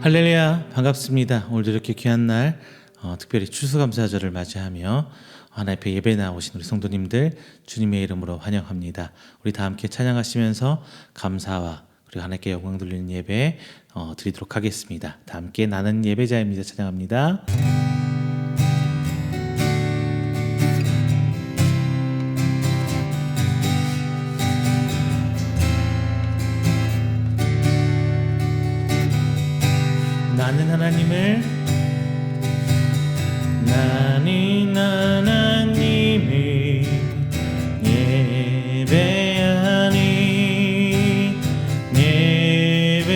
할렐루야, 반갑습니다. 오늘도 이렇게 귀한 날 특별히 추수감사절을 맞이하며 하나님 앞에 예배 나오신 우리 성도님들 주님의 이름으로 환영합니다. 우리 다 함께 찬양하시면서 감사와 그리고 하나님께 영광 돌리는 예배 드리도록 하겠습니다. 다 함께 나는 예배자입니다. 찬양합니다. 나는 하나님을 예배하니 예배자입니다.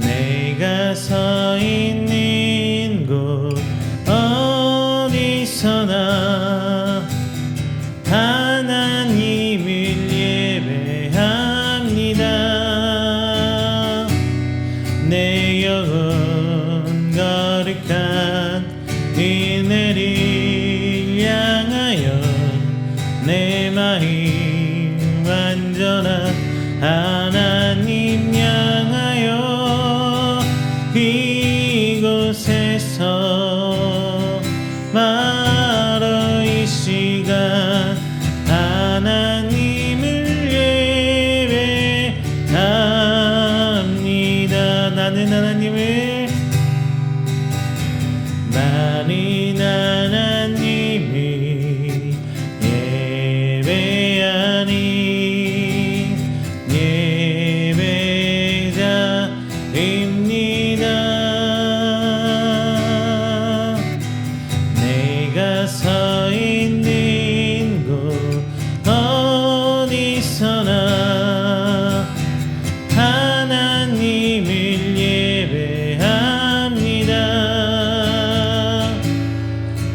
내가 서 있는 곳 어디서나 하나님을 예배합니다. 내 영혼 거룩한 은혜를 향하여 내 마음 완전한 하나님 향하여 이곳에서 바로 이 시간 하나님을 예배합니다. 나는 하나님을 예배하니 예배자입니다. 내가 서 있는 곳 어디서나 하나님을 예배합니다.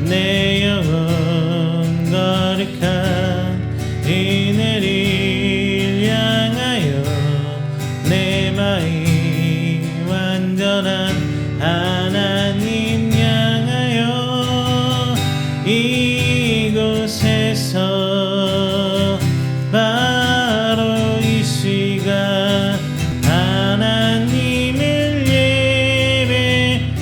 내 영혼 거룩한 은혜를 향하여 내 마음 완전한 하나님 향하여 이곳에서 바로 이 시간 하나님을 예배합니다.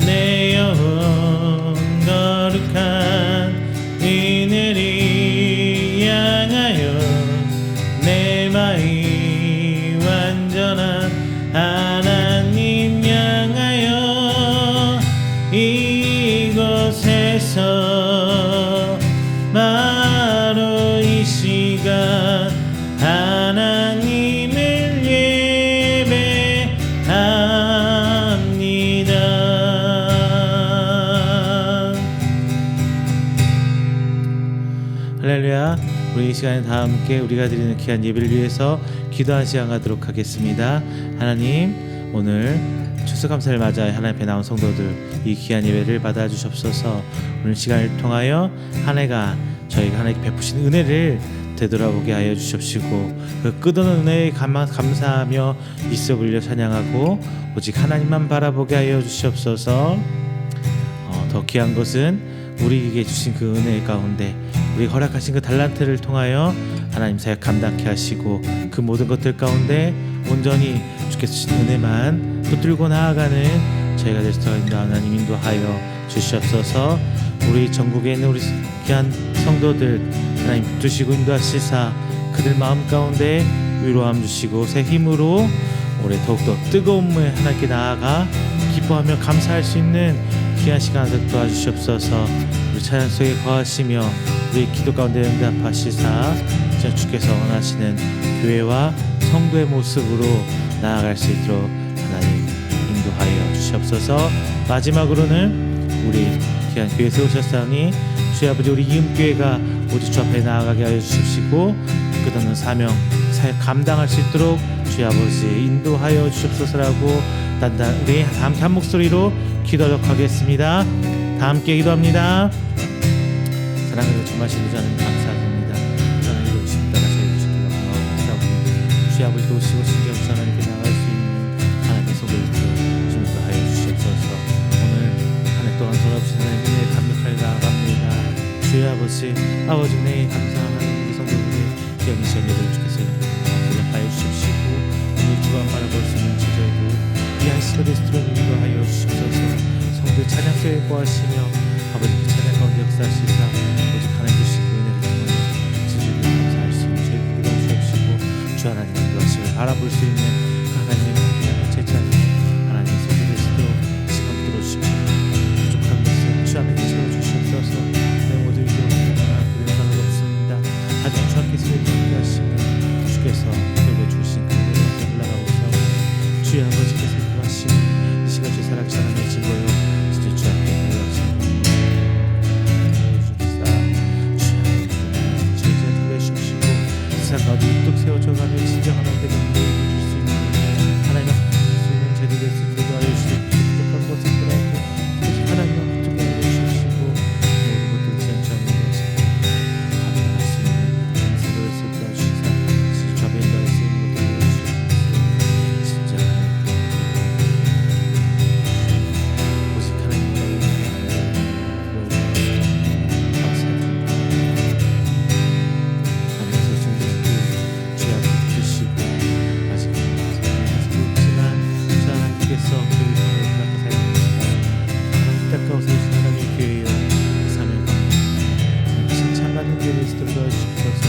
내 영혼 거룩한 은혜를 향하여 내 마음 완전한 하나님 향하여 이곳에서 바로 이 시간 하나님을 할렐루야. 우리 이 시간에 다 함께 우리가 드리는 귀한 예배를 위해서 기도한 시간 가도록 하겠습니다. 하나님, 오늘 추수감사를 맞아 하나님 앞에 나온 성도들 이 귀한 예배를 받아주시옵소서. 오늘 시간을 통하여 한 해가 저희가 하나님께 베푸신 은혜를 되돌아보게 하여 주시옵시고 그 끝없는 은혜에 감사하며 있어 불려 찬양하고 오직 하나님만 바라보게 하여 주시옵소서. 더 귀한 것은 우리에게 주신 그 은혜 가운데 우리 허락하신 그 달란트를 통하여 하나님 사역 감당케 하시고 그 모든 것들 가운데 온전히 주께서 주신 은혜만 붙들고 나아가는 저희가 될 수 있는 하나님 인도하여 주시옵소서. 우리 전국에 있는 우리 귀한 성도들 하나님 붙드시고 인도하시사 그들 마음 가운데 위로함 주시고 새 힘으로 올해 더욱더 뜨거운 몸에 하나님께 나아가 기뻐하며 감사할 수 있는 귀한 시간을 도와주시옵소서. 우리 찬양 속에 거하시며 우리 기도 가운데 응답하시사 주께서 원하시는 교회와 성도의 모습으로 나아갈 수 있도록 하나님 인도하여 주시옵소서. 마지막으로는 우리 귀한 교회 세우셨사오니 주의 아버지 우리 이음교회가 모두 주 앞에 나아가게 하여 주십시고 끝없는 사명 사역 감당할 수 있도록 주의 아버지 인도하여 주옵소서라고 단단히 함께 한 목소리로 기도하도록 하겠습니다. 다 함께 기도합니다. 사랑으로 정하신 주님 감사합니다. 사랑으로 주신 따라 저희 주시기가 감사하고 주의 아버지 도우시고 신경 하나님께 나갈 수 있는 하나님의 소개를 주님도 하여 주시옵소서. 오늘 한 해 동안 돌아오신 하나님의 감격하여 나아갑니다. 아버지 은혜에 감사하는 우리 성도들의 귀한 시간 예배를 주께서 연합하여 주십시고 오늘 주간 바라볼 수 있는 저희들 이 안식일의 스트로를 인도하여 주시옵소서. 성도의 찬양소에 거하시며 아버지 그 찬양 가운데 역사하시사 오직 하나님 주신 은혜를 통하여 주님을 감사할 수 있는 저희들과 주옵시고 주 하나님의 것을 알아볼 수 있는 그 하나님의 향한 제찬을 하나님의 성도의 스트로 시간 들어주십시오. 부족한 것을 주 하나님께 채워주시옵소서. 내 모든 기도가 그대로 없습니다. 하나님 주 함께서 함께 하시며 주께서 내게 주신 그 은혜를 흘러가고서 주의 아버지께서 인도하시니 이 시간 주 살아계신 하나님의 증거요 진짜 주 함께 흘러가시고 주옵사. 주 하나님 저희들을 내주시고 세상 가운데 뚝 세워져가며 진정한 하나님께 은혜를 줄수 있는 하나님 앞에 수 있는 저희들의 승리도 하여 주시고 부족한 것을 보라고 하나님 앞에 주시고 모든 것들 지향점을 위하시고 감사할 수 있는 서로의 슬퍼 주시사 진짜 인도할 수 있는 것들을 주시옵소서. 진짜 오직 하나님과 감사드립니다. 하나님께서 주님의 주 앞에 주시고 아직 그렇지만 주 하나님께서 저희 성을 따뜻하게 사용하십니다. 하나님 따가워서 주신 하나님의 교회여 사명과 칭찬받는 교회를 스토리로 하시옵소서.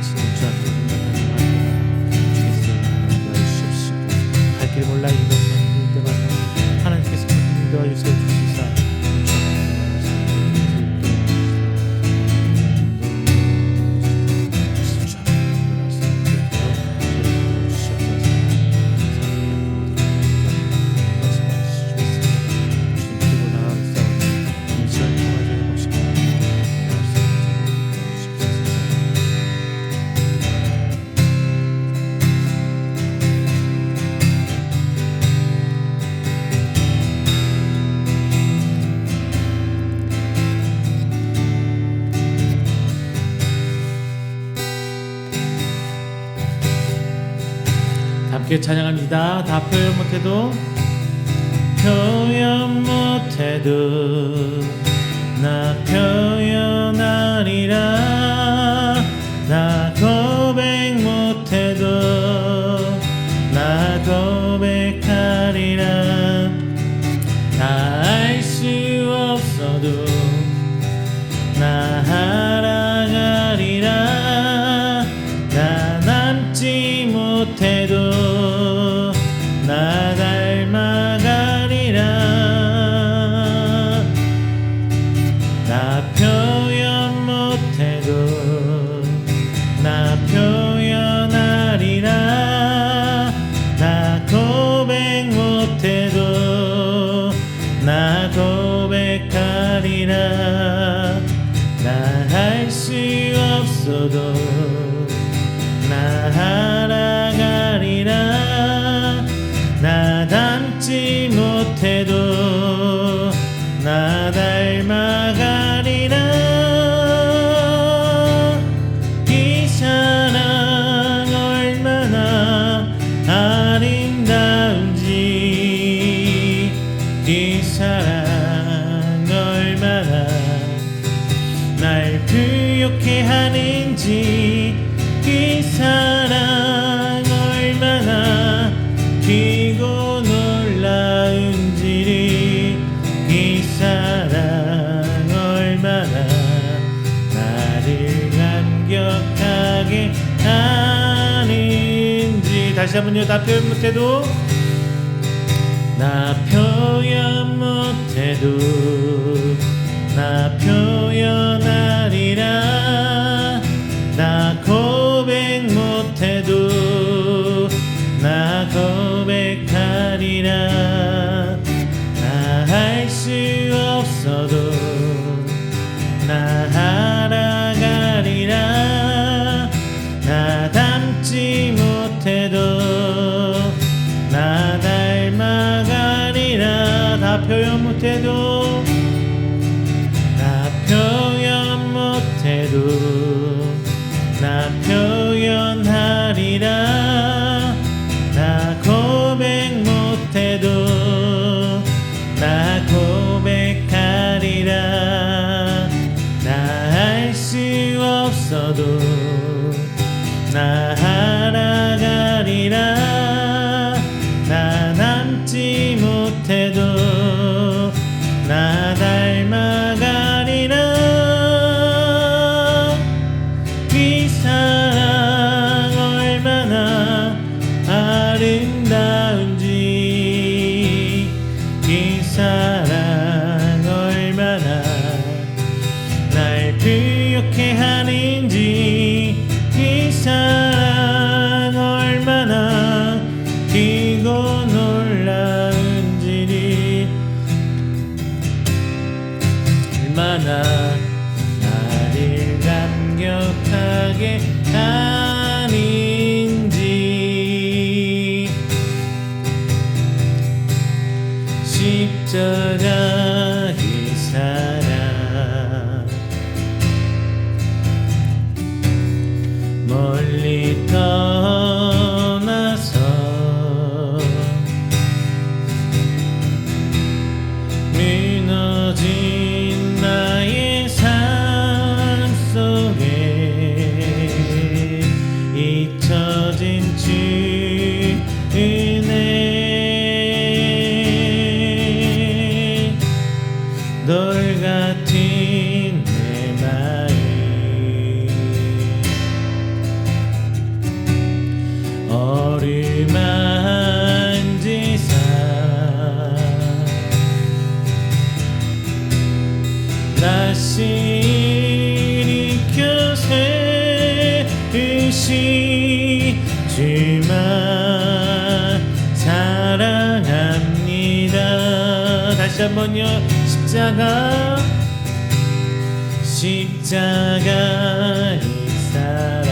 진짜 주 앞에 나타나는 주께서 하나님 도와주시옵시고 갈 길 몰라 인도하는 때마다 하나님께서 인도하여 주시사 함께 찬양합니다. 다 표현 못해도 나 표현하리라. 나 고백 못해도 나 고백하리라. 다 알 수 없어도 나 알아가리라. 나 남지 못해도 나 닮아가리라. 나 표현 못해도 나 표현하리라. 나 고백 못해도 나 고백하리라. 나 할 수 없어도 나 알아가리라. 나 닮지 못해도 나 닮아가리라. 이 사랑 얼마나 아름다운지, 이 사랑 얼마나 날 부욕해 하는지, 이 사랑 얼마나 기고 놀라운지, 이 사랑 얼마나 나를 감격하게 하는지. 다시 한번요. 나 표현 못해도 나 표현 못해도 나 표현하리라. 나 고백 못해도 나 고백하리라. 나 할 수 없어도 나 알아가리라. 나 닮지 못해도 나 닮아가리라. 다 표현 못해도 나 표현 못해도 나 표현하리라. 나 고백 못해도 나 고백하리라. 나 할 수 닮지 못해도 나 닮아가리라. 이 사랑 얼마나 아름다운지, 이 사랑 얼마나 날 부욕해 하는지, 이 사랑 얼마나 기고 놀라운지, 얼마나 나를 감격하게 하는지. 십자가 이 사랑 멀리 떠나서 무너진 나의 삶 속에 잊혀진 주 은혜, 돌 같은 내 마음 어루만지사 다시 일으켜 세우시 주만 사랑합니다. 다시 한번요. 십자가 이 사랑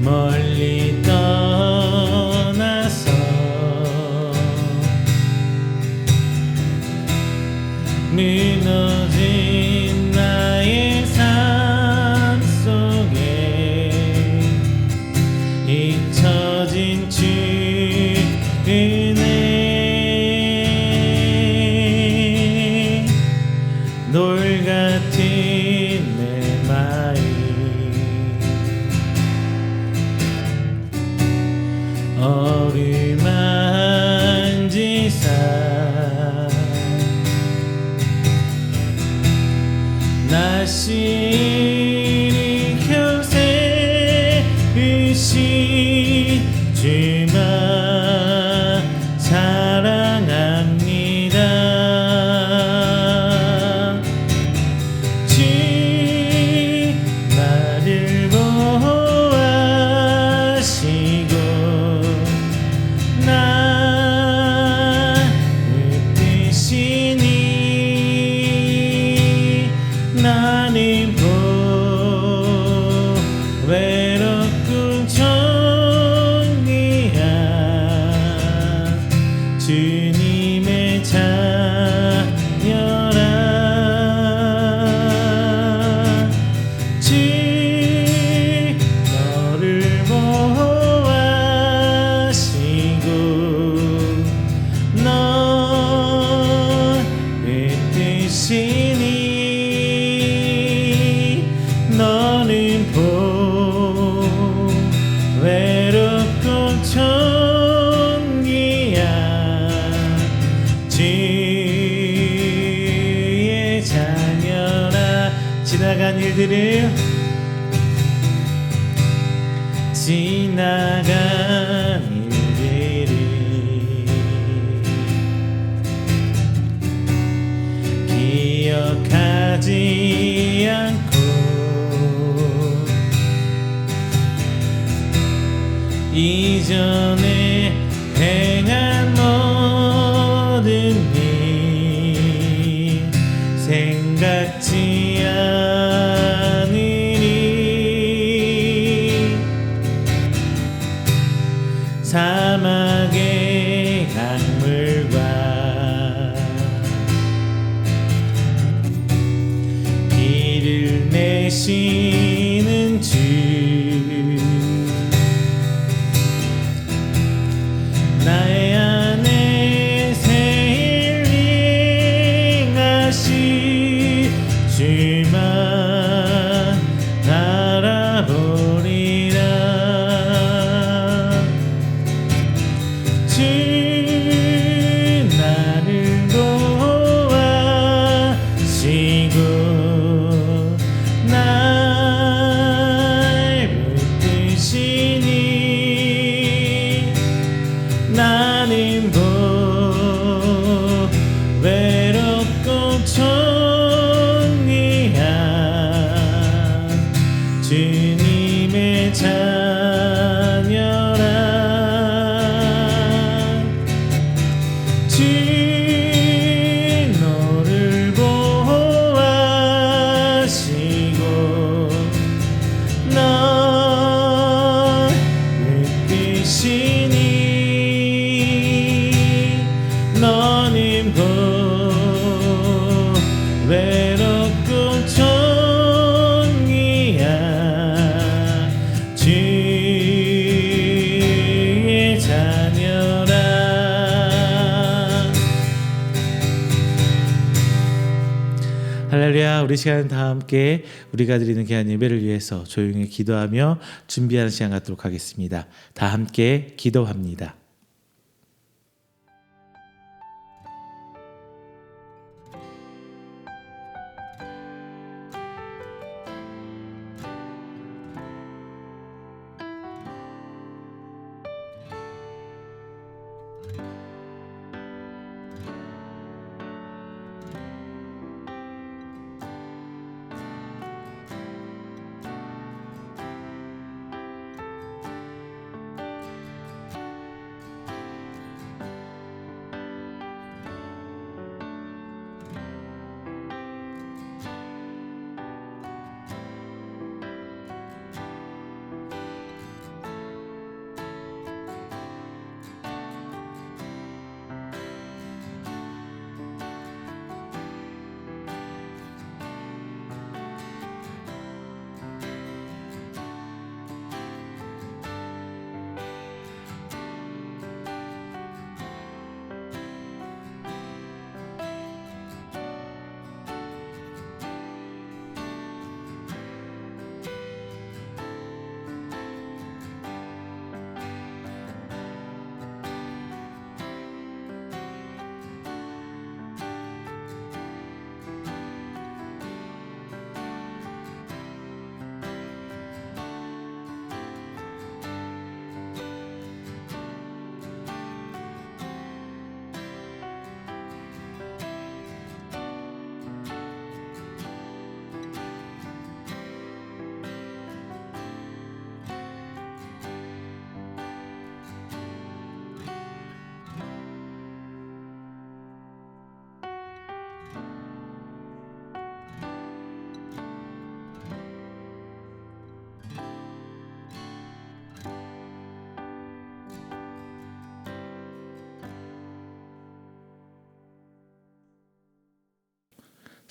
멀리 떠나서 무너진 나의 삶 속에 잊혀진 주 은혜, 돌 같은 내 마음 어루만지사 다시 일으켜 세우시 주만 사랑합니다. 주 나를 보호하시고 나를 뜨시니 나는 외롭고 존귀한 주님의 자녀라. 주 너를 보호하시고 너의 뜻이니 너는 외롭고 존귀한 주의 자녀라. 지나간 일들을 기억하지 않고 이전에 행한 모든 일 생각지 않으니 사막의 강물과 길을 내시는 주 나의 안에 새 일 행하시 주만 바라보리라. 계시니 너님 보 외롭고 종이야 주의 자녀라. 할렐루야. 우리 시간 다 함께 우리가 드리는 귀한 예배를 위해서 조용히 기도하며 준비하는 시간 갖도록 하겠습니다. 다 함께 기도합니다.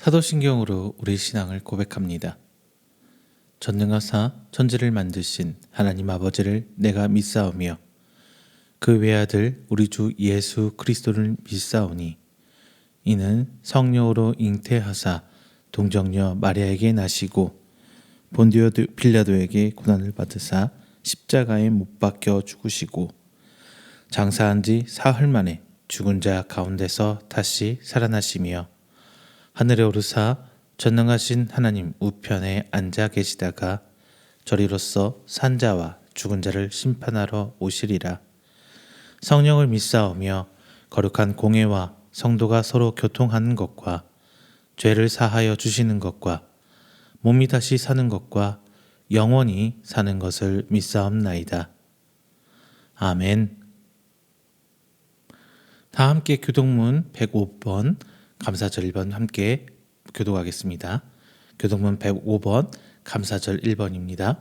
사도신경으로 우리 신앙을 고백합니다. 전능하사 천지를 만드신 하나님 아버지를 내가 믿사오며 그 외아들 우리 주 예수 그리스도를 믿사오니 이는 성령으로 잉태하사 동정녀 마리아에게 나시고 본디오 빌라도에게 고난을 받으사 십자가에 못 박혀 죽으시고 장사한 지 사흘 만에 죽은 자 가운데서 다시 살아나시며 하늘에 오르사 전능하신 하나님 우편에 앉아 계시다가 저리로서 산 자와 죽은 자를 심판하러 오시리라. 성령을 믿사오며 거룩한 공회와 성도가 서로 교통하는 것과 죄를 사하여 주시는 것과 몸이 다시 사는 것과 영원히 사는 것을 믿사옵나이다. 아멘. 다 함께 교동문 105번 감사절 1번 함께 교독하겠습니다. 교동문 105번 감사절 1번입니다.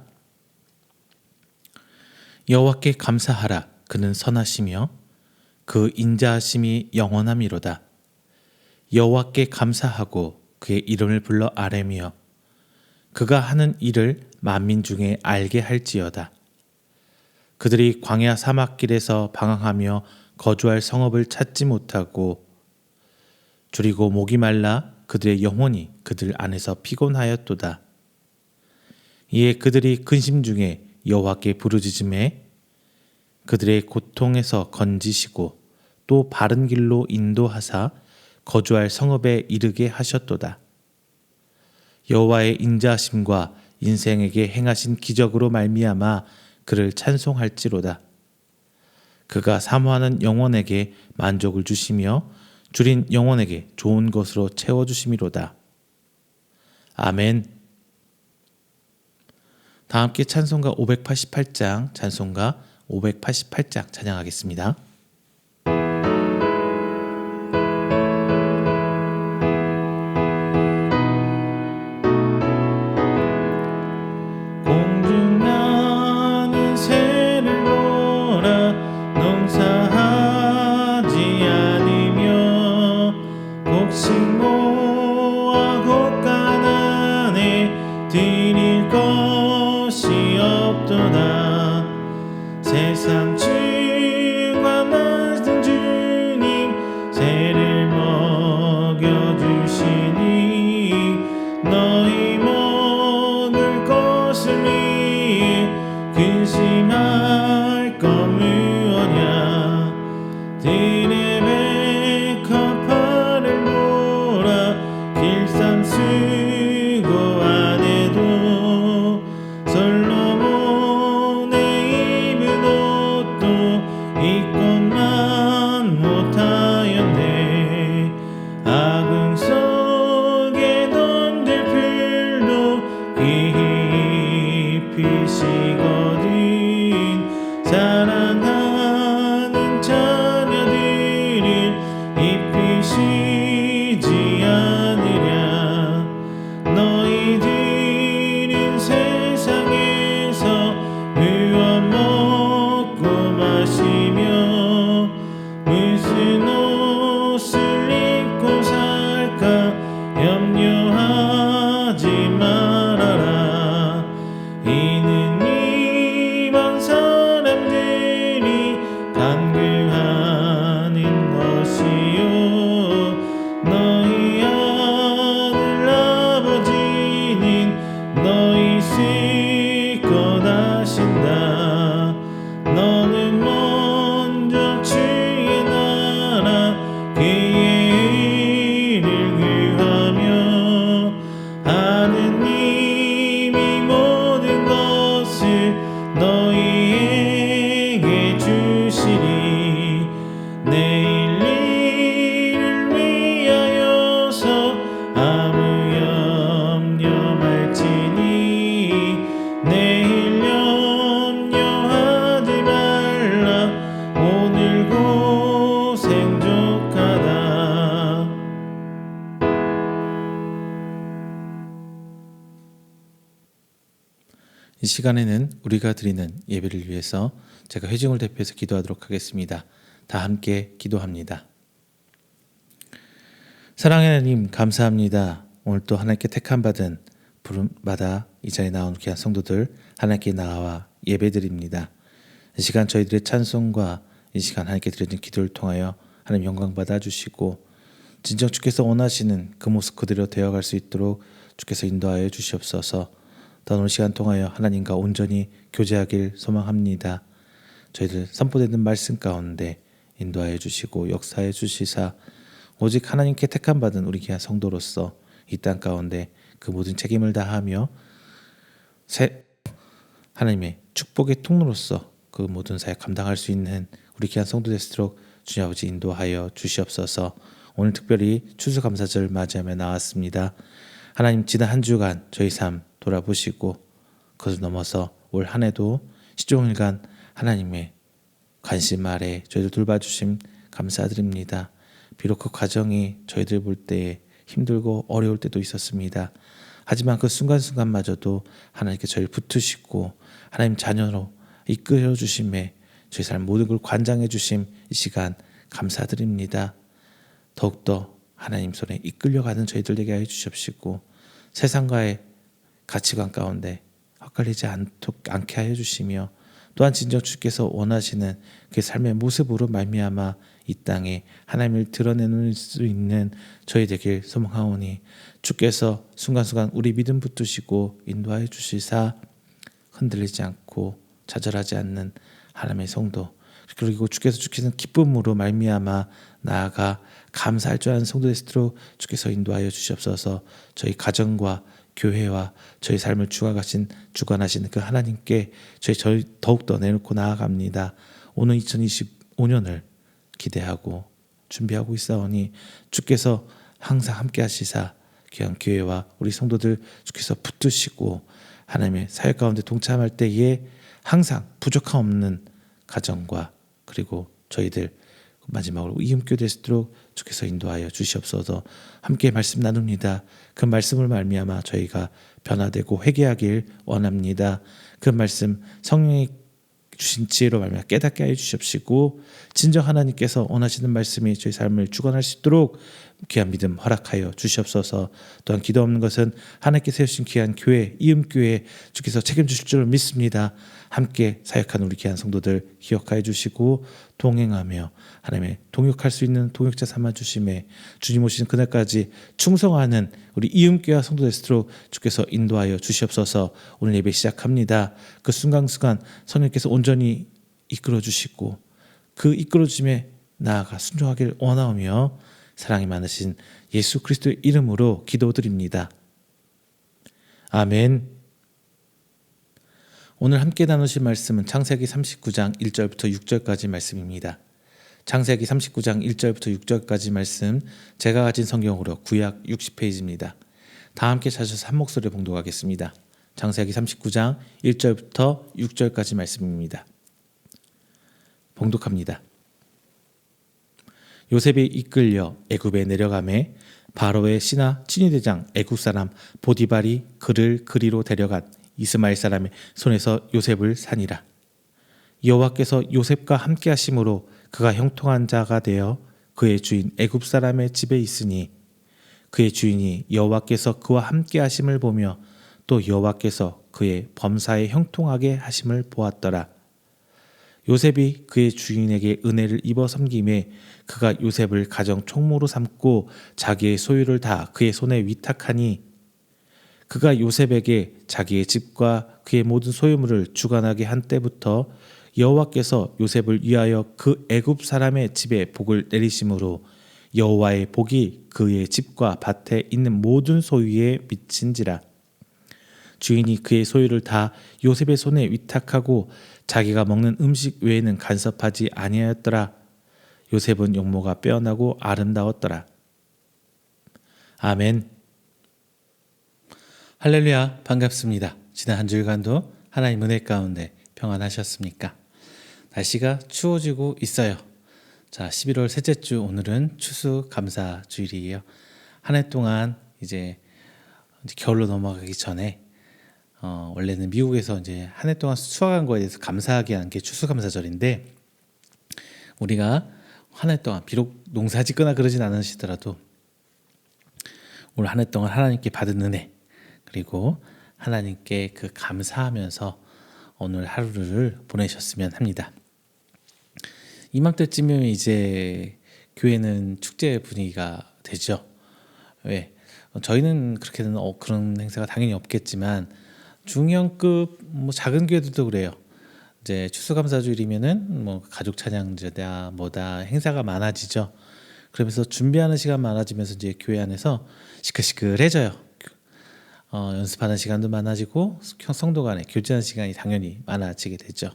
여호와께 감사하라. 그는 선하시며 그 인자하심이 영원함이로다. 여호와께 감사하고 그의 이름을 불러 아뢰며 그가 하는 일을 만민 중에 알게 할지어다. 그들이 광야 사막길에서 방황하며 거주할 성읍을 찾지 못하고 줄이고 목이 말라 그들의 영혼이 그들 안에서 피곤하였도다. 이에 그들이 근심 중에 여호와께 부르짖음에 그들의 고통에서 건지시고 또 바른 길로 인도하사 거주할 성읍에 이르게 하셨도다. 여호와의 인자하심과 인생에게 행하신 기적으로 말미암아 그를 찬송할지로다. 그가 사모하는 영혼에게 만족을 주시며 줄인 영혼에게 좋은 것으로 채워주심이로다. 아멘. 다 함께 찬송가 588장 찬송가 588장 찬양하겠습니다. 공중 나는 새를 보라 길삼 주관하신 주님 새를 먹여주시니 너희 먹을 것을 위해 근심할 것 무엇냐 들의 백합화를 몰아 길삼 수고 안 해도 솔로몬의 입은 옷도 입고만 못하였네 아궁 속에 던질 풀도 깊이 시거든 사랑하는 자녀들을 입히시지 않으랴 너희들은 세상에서 무엇 먹고 마시며 무슨 옷을 입고 살까 염려하지 말아라 이는 이방 사람들이 간구하는 것이요 너희 하늘 아버지는 너희 쓸 것 아신다 너는 먼저 주의 나라 그의 의를 구하며 하느님이 모든 것을 너희에게 주시리 내일 일을 위하여서 아무 염려 말지니 내일 염려하지 말라 오늘 고생 족하다. 이 시간에는 우리가 드리는 예배를 위해서 제가 회중을 대표해서 기도하도록 하겠습니다. 다 함께 기도합니다. 사랑의 하나님 감사합니다. 오늘 또 하나님께 택함 받은 부름받아 이 자리에 나온 귀한 성도들 하나님께 나와 예배드립니다. 이 시간 저희들의 찬송과 이 시간 하나님께 드려진 기도를 통하여 하나님 영광 받아주시고 진정 주께서 원하시는 그 모습 그대로 되어갈 수 있도록 주께서 인도하여 주시옵소서. 더 오늘 시간 통하여 하나님과 온전히 교제하길 소망합니다. 저희들 선포되는 말씀 가운데 인도하여 주시고 역사해 주시사 오직 하나님께 택함 받은 우리 귀한 성도로서 이 땅 가운데 그 모든 책임을 다하며 하나님의 축복의 통로로서 그 모든 사역 감당할 수 있는 우리 귀한 성도 되도록 주님 아버지 인도하여 주시옵소서. 오늘 특별히 추수감사절 맞이하며 나왔습니다. 하나님 지난 한 주간 저희 삶 돌아보시고 그것을 넘어서 올 한 해도 시종일관 하나님의 관심 아래 저희들 돌봐주심 감사드립니다. 비록 그 과정이 저희들 볼 때에 힘들고 어려울 때도 있었습니다. 하지만 그 순간순간마저도 하나님께 저희를 붙으시고 하나님 자녀로 이끌어 주심에 저희 삶 모든 걸 관장해 주심 이 시간 감사드립니다. 더욱더 하나님 손에 이끌려가는 저희들 되게 하여 주십시고 세상과의 가치관 가운데 헛갈리지 않게 하여 주시며 또한 진정 주께서 원하시는 그 삶의 모습으로 말미암아 이 땅에 하나님을 드러내는 수 있는 저희 되길 소망하오니 주께서 순간순간 우리 믿음 붙드시고 인도하여 주시사 흔들리지 않고 좌절하지 않는 하나님의 성도 그리고 주께서 주시는 기쁨으로 말미암아 나아가 감사할 줄 아는 성도 되시도록 주께서 인도하여 주시옵소서. 저희 가정과 교회와 저희 삶을 주관하시는 그 하나님께 저희 더욱더 내놓고 나아갑니다. 오늘 2025년을 기대하고 준비하고 있사오니 주께서 항상 함께 하시사 귀한 교회와 우리 성도들 주께서 붙드시고 하나님의 사역 가운데 동참할 때에 항상 부족함 없는 가정과 그리고 저희들 마지막으로 이음교 되시도록 주께서 인도하여 주시옵소서. 함께 말씀 나눕니다. 그 말씀을 말미암아 저희가 변화되고 회개하길 원합니다. 그 말씀 성령이 주신 지혜로 말미암아 깨닫게 하여 주시옵시고 진정 하나님께서 원하시는 말씀이 저희 삶을 주관할 수 있도록 귀한 믿음 허락하여 주시옵소서. 또한 기도 없는 것은 하나님께 세우신 귀한 교회, 이음교회 주께서 책임주실 줄 믿습니다. 함께 사역하는 우리 귀한 성도들 기억하여 주시고 동행하며 하나님의 동역할 수 있는 동역자 삼아주심에 주님 오시는 그날까지 충성하는 우리 이음교회 성도들 스스로 주께서 인도하여 주시옵소서. 오늘 예배 시작합니다. 그 순간순간 성령께서 온전히 이끌어 주시고 그 이끌어 주심에 나아가 순종하기를 원하오며 사랑이 많으신 예수 그리스도의 이름으로 기도드립니다. 아멘. 오늘 함께 나누실 말씀은 창세기 39장 1절부터 6절까지 말씀입니다. 창세기 39장 1절부터 6절까지 말씀, 제가 가진 성경으로 구약 60페이지입니다. 다 함께 찾아서 한 목소리로 봉독하겠습니다. 창세기 39장 1절부터 6절까지 말씀입니다. 봉독합니다. 요셉이 이끌려 애굽에 내려가매 바로의 신하 친위대장 애굽 사람 보디발이 그를 그리로 데려간 이스마엘 사람의 손에서 요셉을 산이라. 여호와께서 요셉과 함께 하심으로 그가 형통한 자가 되어 그의 주인 애굽 사람의 집에 있으니 그의 주인이 여호와께서 그와 함께 하심을 보며 또 여호와께서 그의 범사에 형통하게 하심을 보았더라. 요셉이 그의 주인에게 은혜를 입어 섬김에 그가 요셉을 가정 총무로 삼고 자기의 소유를 다 그의 손에 위탁하니 그가 요셉에게 자기의 집과 그의 모든 소유물을 주관하게 한 때부터 여호와께서 요셉을 위하여 그 애굽 사람의 집에 복을 내리심으로 여호와의 복이 그의 집과 밭에 있는 모든 소유에 미친지라. 주인이 그의 소유를 다 요셉의 손에 위탁하고 자기가 먹는 음식 외에는 간섭하지 아니하였더라. 요셉은 용모가 빼어나고 아름다웠더라. 아멘. 할렐루야, 반갑습니다. 지난 한 주일간도 하나님 은혜 가운데 평안하셨습니까? 날씨가 추워지고 있어요. 자, 11월 셋째 주 오늘은 추수감사 주일이에요. 한 해 동안 이제 겨울로 넘어가기 전에 원래는 미국에서 이제 한 해 동안 수확한 거에 대해서 감사하게 하는 게 추수감사절인데, 우리가 한 해 동안 비록 농사 짓거나 그러진 않으시더라도 올 한 해 동안 하나님께 받은 은혜, 그리고 하나님께 그 감사하면서 오늘 하루를 보내셨으면 합니다. 이맘때쯤이면 이제 교회는 축제 분위기가 되죠. 왜? 저희는 그렇게는 그런 행사가 당연히 없겠지만 중형급 작은 교회들도 그래요. 이제 추수감사주일이면은 가족 찬양제다 뭐다 행사가 많아지죠. 그러면서 준비하는 시간 많아지면서 이제 교회 안에서 시끌시끌해져요. 연습하는 시간도 많아지고 성도 간에 교제하는 시간이 당연히 많아지게 되죠.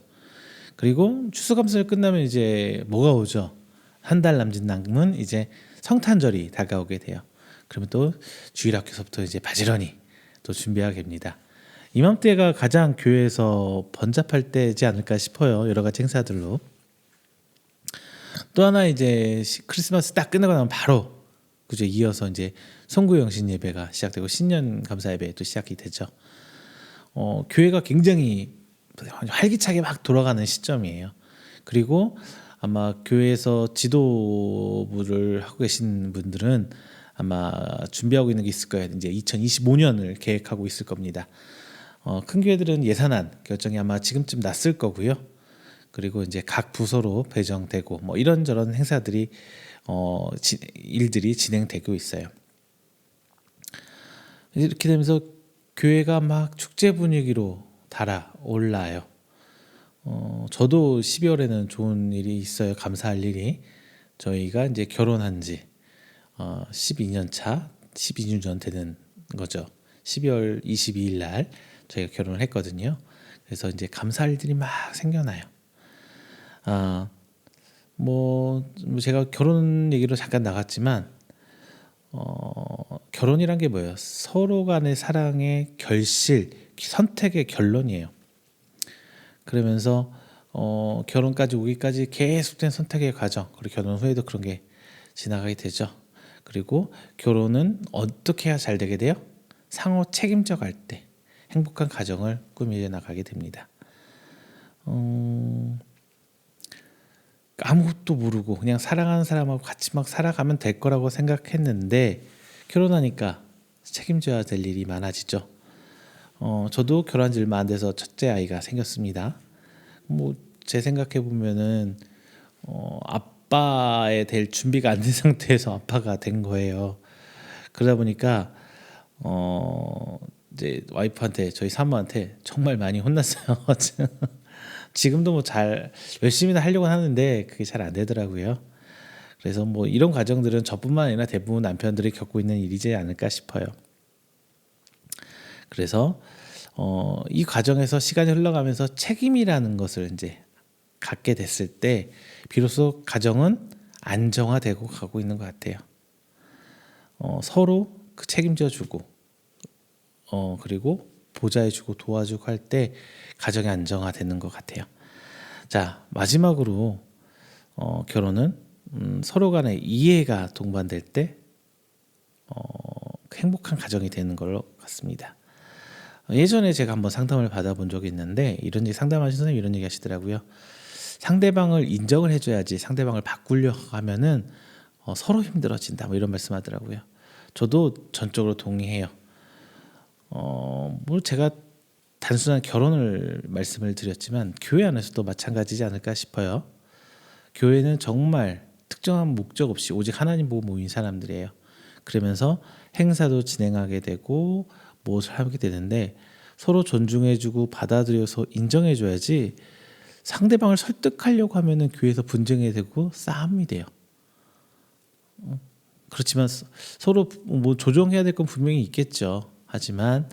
그리고 추수감사절 끝나면 이제 뭐가 오죠? 한 달 남은 이제 성탄절이 다가오게 돼요. 그러면 또 주일학교서부터 이제 바지런히 또 준비하게 됩니다. 이맘때가 가장 교회에서 번잡할 때지 않을까 싶어요. 여러 가지 행사들로. 또 하나 이제 크리스마스 딱 끝나고 나면 바로 그죠, 이어서 이제 송구영신 예배가 시작되고 신년 감사 예배 또 시작이 되죠. 교회가 굉장히 활기차게 막 돌아가는 시점이에요. 그리고 아마 교회에서 지도부를 하고 계신 분들은 아마 준비하고 있는 게 있을 거예요. 이제 2025년을 계획하고 있을 겁니다. 큰 교회들은 예산안 결정이 아마 지금쯤 났을 거고요. 그리고 이제 각 부서로 배정되고 이런저런 행사들이 일들이 진행되고 있어요. 이렇게 되면서 교회가 막 축제 분위기로 달아올라요. 저도 12월에는 좋은 일이 있어요. 감사할 일이. 저희가 이제 결혼한 지 12년 차, 12년 되는 거죠. 12월 22일 날 저희가 결혼을 했거든요. 그래서 이제 감사할 일들이 막 생겨나요. 제가 결혼 얘기로 잠깐 나갔지만 결혼이란 게 뭐예요? 서로 간의 사랑의 결실, 선택의 결론이에요. 그러면서 결혼까지 오기까지 계속된 선택의 과정, 그리고 결혼 후에도 그런 게 지나가게 되죠. 그리고 결혼은 어떻게 해야 잘 되게 돼요? 상호 책임져 갈 때 행복한 가정을 꾸며 나가게 됩니다. 아무것도 모르고 그냥 사랑하는 사람하고 같이 막 살아가면 될 거라고 생각했는데 결혼하니까 책임져야 될 일이 많아지죠. 저도 결혼한 지 얼마 안 돼서 첫째 아이가 생겼습니다. 뭐 제 생각해 보면은 아빠에 될 준비가 안 된 상태에서 아빠가 된 거예요. 그러다 보니까 이제 와이프한테 저희 사모한테 정말 많이 혼났어요. 지금도 뭐 잘 열심히 하려고 하는데 그게 잘 안 되더라고요. 그래서 뭐 이런 과정들은 저뿐만 아니라 대부분 남편들이 겪고 있는 일이지 않을까 싶어요. 그래서 이 과정에서 시간이 흘러가면서 책임이라는 것을 이제 갖게 됐을 때 비로소 가정은 안정화되고 가고 있는 것 같아요. 서로 그 책임져주고 그리고 보좌해주고 도와주고 할 때 가정이 안정화되는 것 같아요. 자, 마지막으로 결혼은 서로 간에 이해가 동반될 때 행복한 가정이 되는 것 같습니다. 예전에 제가 한번 상담을 받아본 적이 있는데 이런 얘기 상담하신 선생님이 이런 얘기 하시더라고요. 상대방을 인정을 해줘야지 상대방을 바꾸려 하면은 서로 힘들어진다 뭐 이런 말씀하더라고요. 저도 전적으로 동의해요. 뭐 제가 단순한 결혼을 말씀을 드렸지만 교회 안에서도 마찬가지지 않을까 싶어요. 교회는 정말 특정한 목적 없이 오직 하나님 보고 모인 사람들이에요. 그러면서 행사도 진행하게 되고 무엇을 하게 되는데 서로 존중해주고 받아들여서 인정해줘야지 상대방을 설득하려고 하면은 교회에서 분쟁이 되고 싸움이 돼요. 그렇지만 서로 뭐 조정해야 될 건 분명히 있겠죠. 하지만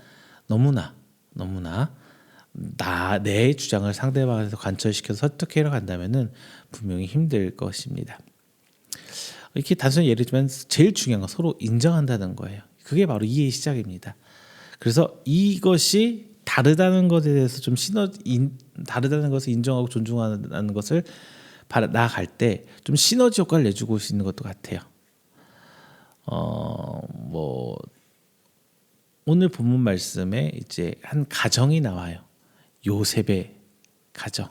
너무나 내 주장을 상대방한테 관철시켜서 설득해러 간다면은 분명히 힘들 것입니다. 이렇게 단순히 예를 들면 제일 중요한 건 서로 인정한다는 거예요. 그게 바로 이해의 시작입니다. 그래서 이것이 다르다는 것에 대해서 좀 다르다는 것을 인정하고 존중하는 것을 나아갈 때 좀 시너지 효과를 내주고 있는 것도 같아요. 뭐 오늘 본문 말씀에 이제 한 가정이 나와요. 요셉의 가정.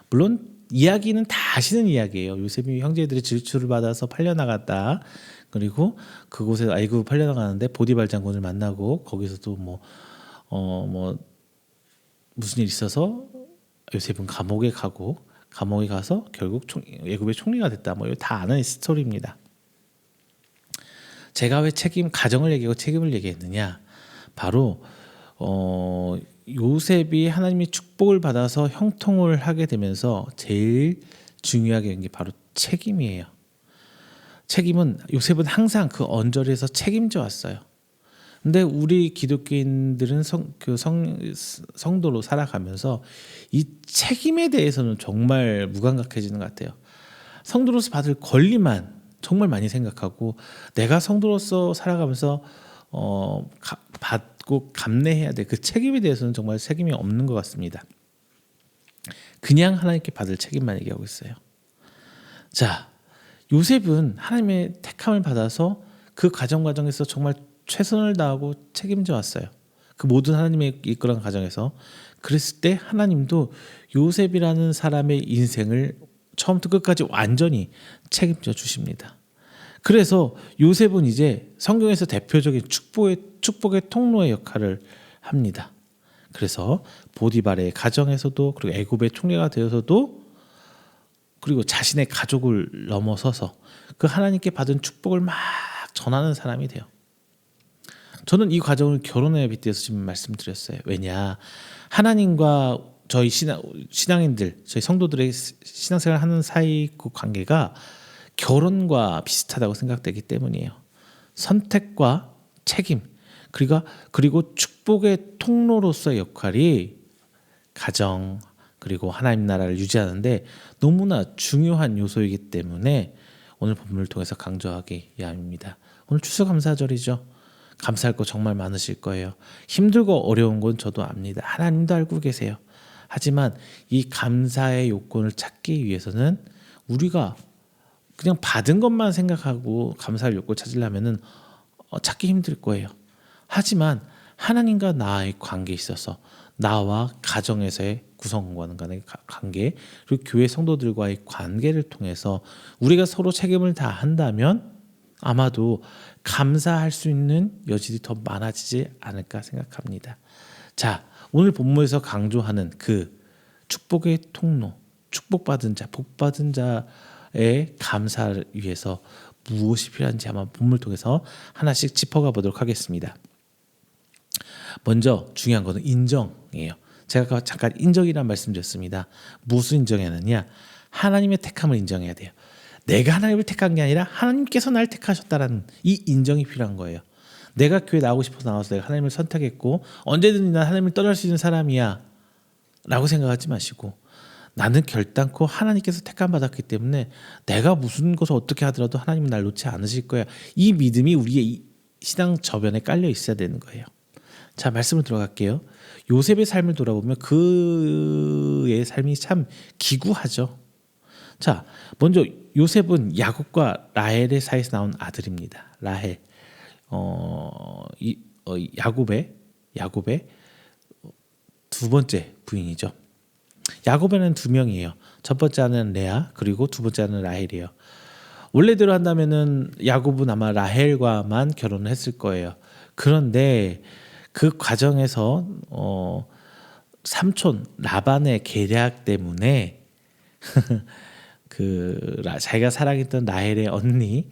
물론 이야기는 다 아시는 이야기예요. 요셉이 형제들의 질투를 받아서 팔려나갔다. 그리고 그곳에 애굽 팔려나가는데 보디발 장군을 만나고 거기서도 뭐 무슨 일이 있어서 요셉은 감옥에 가서 결국 애굽의 총리가 됐다. 뭐 이거 다 아는 스토리입니다. 제가 왜 가정을 얘기하고 책임을 얘기했느냐? 바로 요셉이 하나님의 축복을 받아서 형통을 하게 되면서 제일 중요하게 된 게 바로 책임이에요. 책임은 요셉은 항상 그 언저리에서 책임져 왔어요. 근데 우리 기독교인들은 성도로 살아가면서 이 책임에 대해서는 정말 무감각해지는 것 같아요. 성도로서 받을 권리만 정말 많이 생각하고 내가 성도로서 살아가면서 받고 감내해야 될 그 책임에 대해서는 정말 책임이 없는 것 같습니다. 그냥 하나님께 받을 책임만 얘기하고 있어요. 자, 요셉은 하나님의 택함을 받아서 그 과정에서 정말 최선을 다하고 책임져 왔어요. 그 모든 하나님의 이끌어간 과정에서. 그랬을 때 하나님도 요셉이라는 사람의 인생을 처음부터 끝까지 완전히 책임져 주십니다. 그래서 요셉은 이제 성경에서 대표적인 축복의 통로의 역할을 합니다. 그래서 보디발의 가정에서도 그리고 애굽의 총리가 되어서도 그리고 자신의 가족을 넘어서서 그 하나님께 받은 축복을 막 전하는 사람이 돼요. 저는 이 과정을 결혼에 빗대서 지금 말씀드렸어요. 왜냐, 하나님과 저희 신앙인들, 저희 성도들의 신앙생활 하는 사이 그 관계가 결혼과 비슷하다고 생각되기 때문이에요. 선택과 책임, 그리고 축복의 통로로서의 역할이 가정 그리고 하나님 나라를 유지하는데 너무나 중요한 요소이기 때문에 오늘 본문을 통해서 강조하기 위함입니다. 오늘 추수감사절이죠. 감사할 거 정말 많으실 거예요. 힘들고 어려운 건 저도 압니다. 하나님도 알고 계세요. 하지만 이 감사의 요건을 찾기 위해서는 우리가 그냥 받은 것만 생각하고 감사할 요건을 찾으려면은 찾기 힘들 거예요. 하지만 하나님과 나의 관계에 있어서 나와 가정에서의 구성원 간의 관계, 그리고 교회 성도들과의 관계를 통해서 우리가 서로 책임을 다한다면 아마도 감사할 수 있는 여지들이 더 많아지지 않을까 생각합니다. 자, 오늘 본문에서 강조하는 그 축복의 통로, 축복받은 자, 복받은 자의 감사를 위해서 무엇이 필요한지 한번 본문을 통해서 하나씩 짚어가 보도록 하겠습니다. 먼저 중요한 것은 인정이에요. 제가 잠깐 인정이란 말씀드렸습니다. 무슨 인정해야 하느냐? 하나님의 택함을 인정해야 돼요. 내가 하나님을 택한 게 아니라 하나님께서 날 택하셨다라는 이 인정이 필요한 거예요. 내가 교회 나오고 싶어서 나와서 내가 하나님을 선택했고 언제든지 난 하나님을 떠날 수 있는 사람이야 라고 생각하지 마시고, 나는 결단코 하나님께서 택함 받았기 때문에 내가 무슨 것을 어떻게 하더라도 하나님은 날 놓지 않으실 거야. 이 믿음이 우리의 이 신앙 저변에 깔려 있어야 되는 거예요. 자, 말씀을 들어갈게요. 요셉의 삶을 돌아보면 그의 삶이 참 기구하죠. 자, 먼저 요셉은 야곱과 라헬의 사이에서 나온 아들입니다. 라헬, 야곱의 두 번째 부인이죠. 야곱에는 두 명이에요. 첫 번째 아는 레아, 그리고 두 번째 아는 라헬이에요. 원래대로 한다면은 야곱은 아마 라헬과만 결혼을 했을 거예요. 그런데 그 과정에서 삼촌 라반의 계략 때문에 자기가 사랑했던 라헬의 언니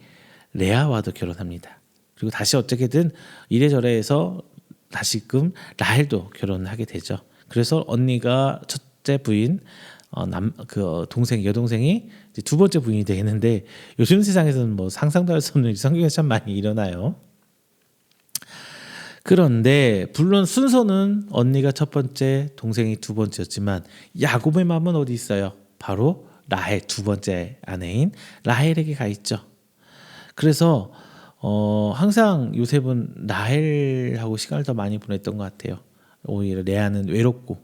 레아와도 결혼합니다. 그리고 다시 어떻게든 이래저래 해서 다시금 라헬도 결혼을 하게 되죠. 그래서 언니가 첫째 부인, 여동생이 이제 두 번째 부인이 되겠는데, 요즘 세상에서는 뭐 상상도 할 수 없는 성경에서 참 많이 일어나요. 그런데 물론 순서는 언니가 첫 번째, 동생이 두 번째였지만 야곱의 마음은 어디 있어요? 바로 라헬, 두 번째 아내인 라헬에게 가 있죠. 그래서 항상 요셉은 라헬하고 시간을 더 많이 보냈던 것 같아요. 오히려 레아는 외롭고.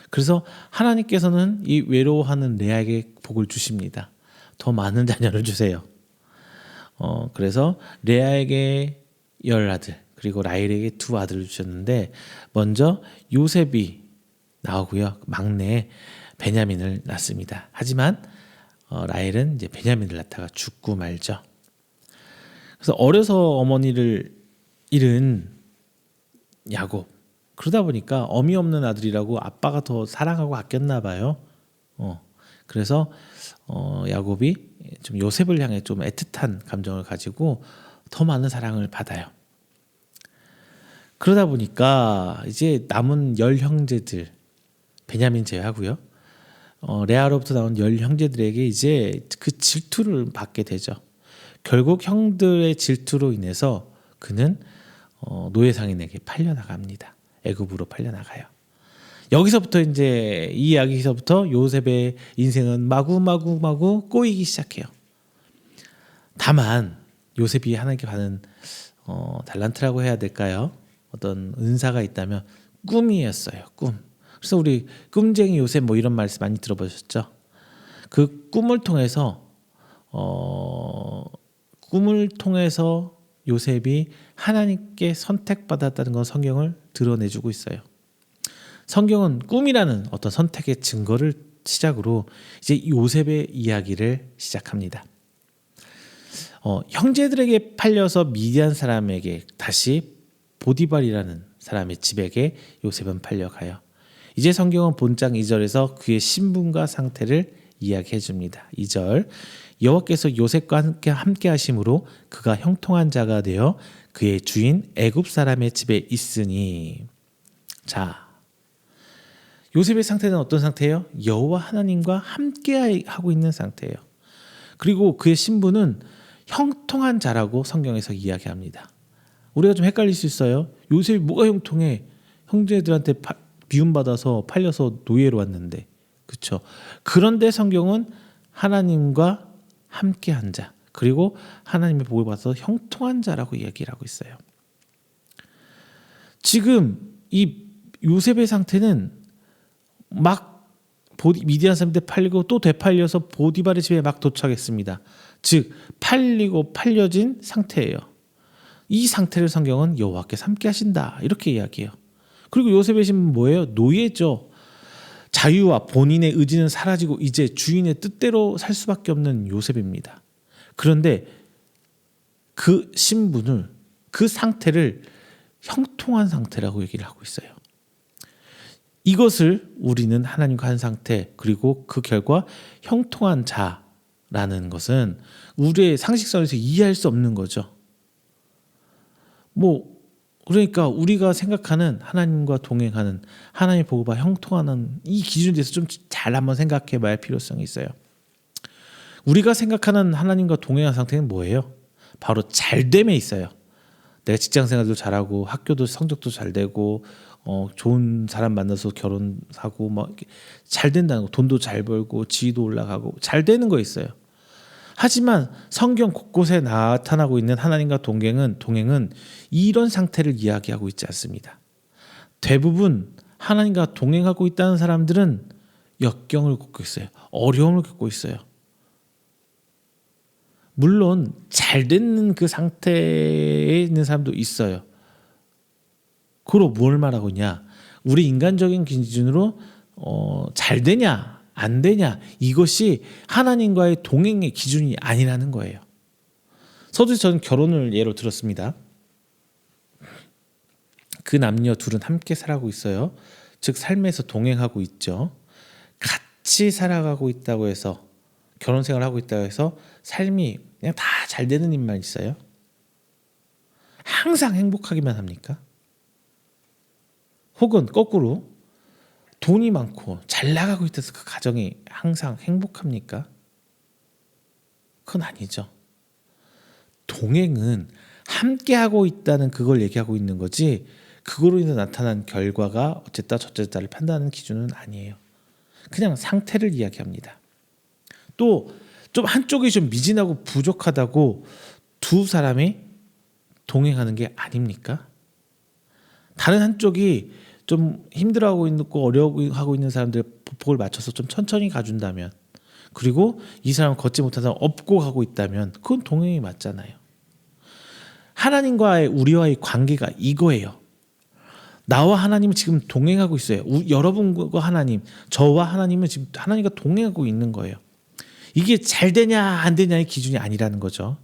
그래서 하나님께서는 이 외로워하는 레아에게 복을 주십니다. 더 많은 자녀를 주세요. 그래서 레아에게 10아들, 그리고 라헬에게 2아들을 주셨는데, 먼저 요셉이 나오고요. 막내 베냐민을 낳습니다. 하지만 라헬은 이제 베냐민을 낳다가 죽고 말죠. 그래서 어려서 어머니를 잃은 야곱, 그러다 보니까 어미 없는 아들이라고 아빠가 더 사랑하고 아꼈나 봐요. 그래서 야곱이 좀 요셉을 향해 좀 애틋한 감정을 가지고 더 많은 사랑을 받아요. 그러다 보니까 이제 남은 10형제들, 베냐민 제외하고요, 레아로부터 나온 10형제들에게 이제 그 질투를 받게 되죠. 결국 형들의 질투로 인해서 그는 노예상인에게 팔려나갑니다. 애굽으로 팔려나가요. 여기서부터 이제 이 이야기에서부터 요셉의 인생은 마구 꼬이기 시작해요. 다만 요셉이 하나님께 받은 달란트라고 해야 될까요? 어떤 은사가 있다면 꿈이었어요. 꿈. 그래서 우리 꿈쟁이 요셉 뭐 이런 말씀 많이 들어보셨죠? 그 꿈을 통해서 요셉이 하나님께 선택받았다는 건 성경을 드러내주고 있어요. 성경은 꿈이라는 어떤 선택의 증거를 시작으로 이제 요셉의 이야기를 시작합니다. 형제들에게 팔려서 미디안 사람에게 다시 보디발이라는 사람의 집에게 요셉은 팔려가요. 이제 성경은 본장 2절에서 그의 신분과 상태를 이야기해 줍니다. 2절, 여호와께서 요셉과 함께 하심으로 그가 형통한 자가 되어 그의 주인 애굽 사람의 집에 있으니. 자, 요셉의 상태는 어떤 상태예요? 여호와 하나님과 함께 하고 있는 상태예요. 그리고 그의 신분은 형통한 자라고 성경에서 이야기합니다. 우리가 좀 헷갈릴 수 있어요. 요셉이 뭐가 형통해? 형제들한테 미움받아서 팔려서 노예로 왔는데, 그렇죠? 그런데 성경은 하나님과 함께한 자, 그리고 하나님의 복을 받아서 형통한 자라고 이야기를 하고 있어요. 지금 이 요셉의 상태는 막 미디안 사람한테 팔리고 또 되팔려서 보디발의 집에 막 도착했습니다. 즉 팔리고 팔려진 상태예요. 이 상태를 성경은 여호와께서 함께 하신다 이렇게 이야기해요. 그리고 요셉의 신분 뭐예요? 노예죠. 자유와 본인의 의지는 사라지고 이제 주인의 뜻대로 살 수밖에 없는 요셉입니다. 그런데 그 신분을, 그 상태를 형통한 상태라고 얘기를 하고 있어요. 이것을 우리는 하나님과 한 상태, 그리고 그 결과 형통한 자라는 것은 우리의 상식선에서 이해할 수 없는 거죠. 그러니까 우리가 생각하는 하나님과 동행하는, 하나님의 복음과 형통하는 이 기준에 대해서 좀 잘 한번 생각해 봐야 할 필요성이 있어요. 우리가 생각하는 하나님과 동행한 상태는 뭐예요? 바로 잘됨에 있어요. 내가 직장생활도 잘하고 학교도 성적도 잘 되고 좋은 사람 만나서 결혼하고 잘 된다는 거, 돈도 잘 벌고 지위도 올라가고 잘 되는 거 있어요. 하지만 성경 곳곳에 나타나고 있는 하나님과 동행은 이런 상태를 이야기하고 있지 않습니다. 대부분 하나님과 동행하고 있다는 사람들은 역경을 겪고 있어요. 어려움을 겪고 있어요. 물론 잘 되는 그 상태에 있는 사람도 있어요. 그로 뭘 말하고 있냐? 우리 인간적인 기준으로 잘 되냐 안 되냐, 이것이 하나님과의 동행의 기준이 아니라는 거예요. 서두에 저는 결혼을 예로 들었습니다. 그 남녀 둘은 함께 살아가고 있어요. 즉 삶에서 동행하고 있죠. 같이 살아가고 있다고 해서, 결혼 생활을 하고 있다고 해서 삶이 그냥 다 잘 되는 일만 있어요? 항상 행복하기만 합니까? 혹은 거꾸로 돈이 많고 잘 나가고 있다서 그 가정이 항상 행복합니까? 그건 아니죠. 동행은 함께하고 있다는 그걸 얘기하고 있는 거지, 그거로 인해 나타난 결과가 어쨌다 저쨌다를 판단하는 기준은 아니에요. 그냥 상태를 이야기합니다. 또 좀 한쪽이 좀 미진하고 부족하다고 두 사람이 동행하는 게 아닙니까? 다른 한쪽이 좀 힘들어하고 있고 어려워하고 있는 사람들 보폭을 맞춰서 좀 천천히 가준다면, 그리고 이 사람은 걷지 못한 사람 업고 가고 있다면 그건 동행이 맞잖아요. 하나님과의 우리와의 관계가 이거예요. 나와 하나님은 지금 동행하고 있어요. 여러분과 하나님, 저와 하나님은 지금 하나님과 동행하고 있는 거예요. 이게 잘 되냐 안 되냐의 기준이 아니라는 거죠.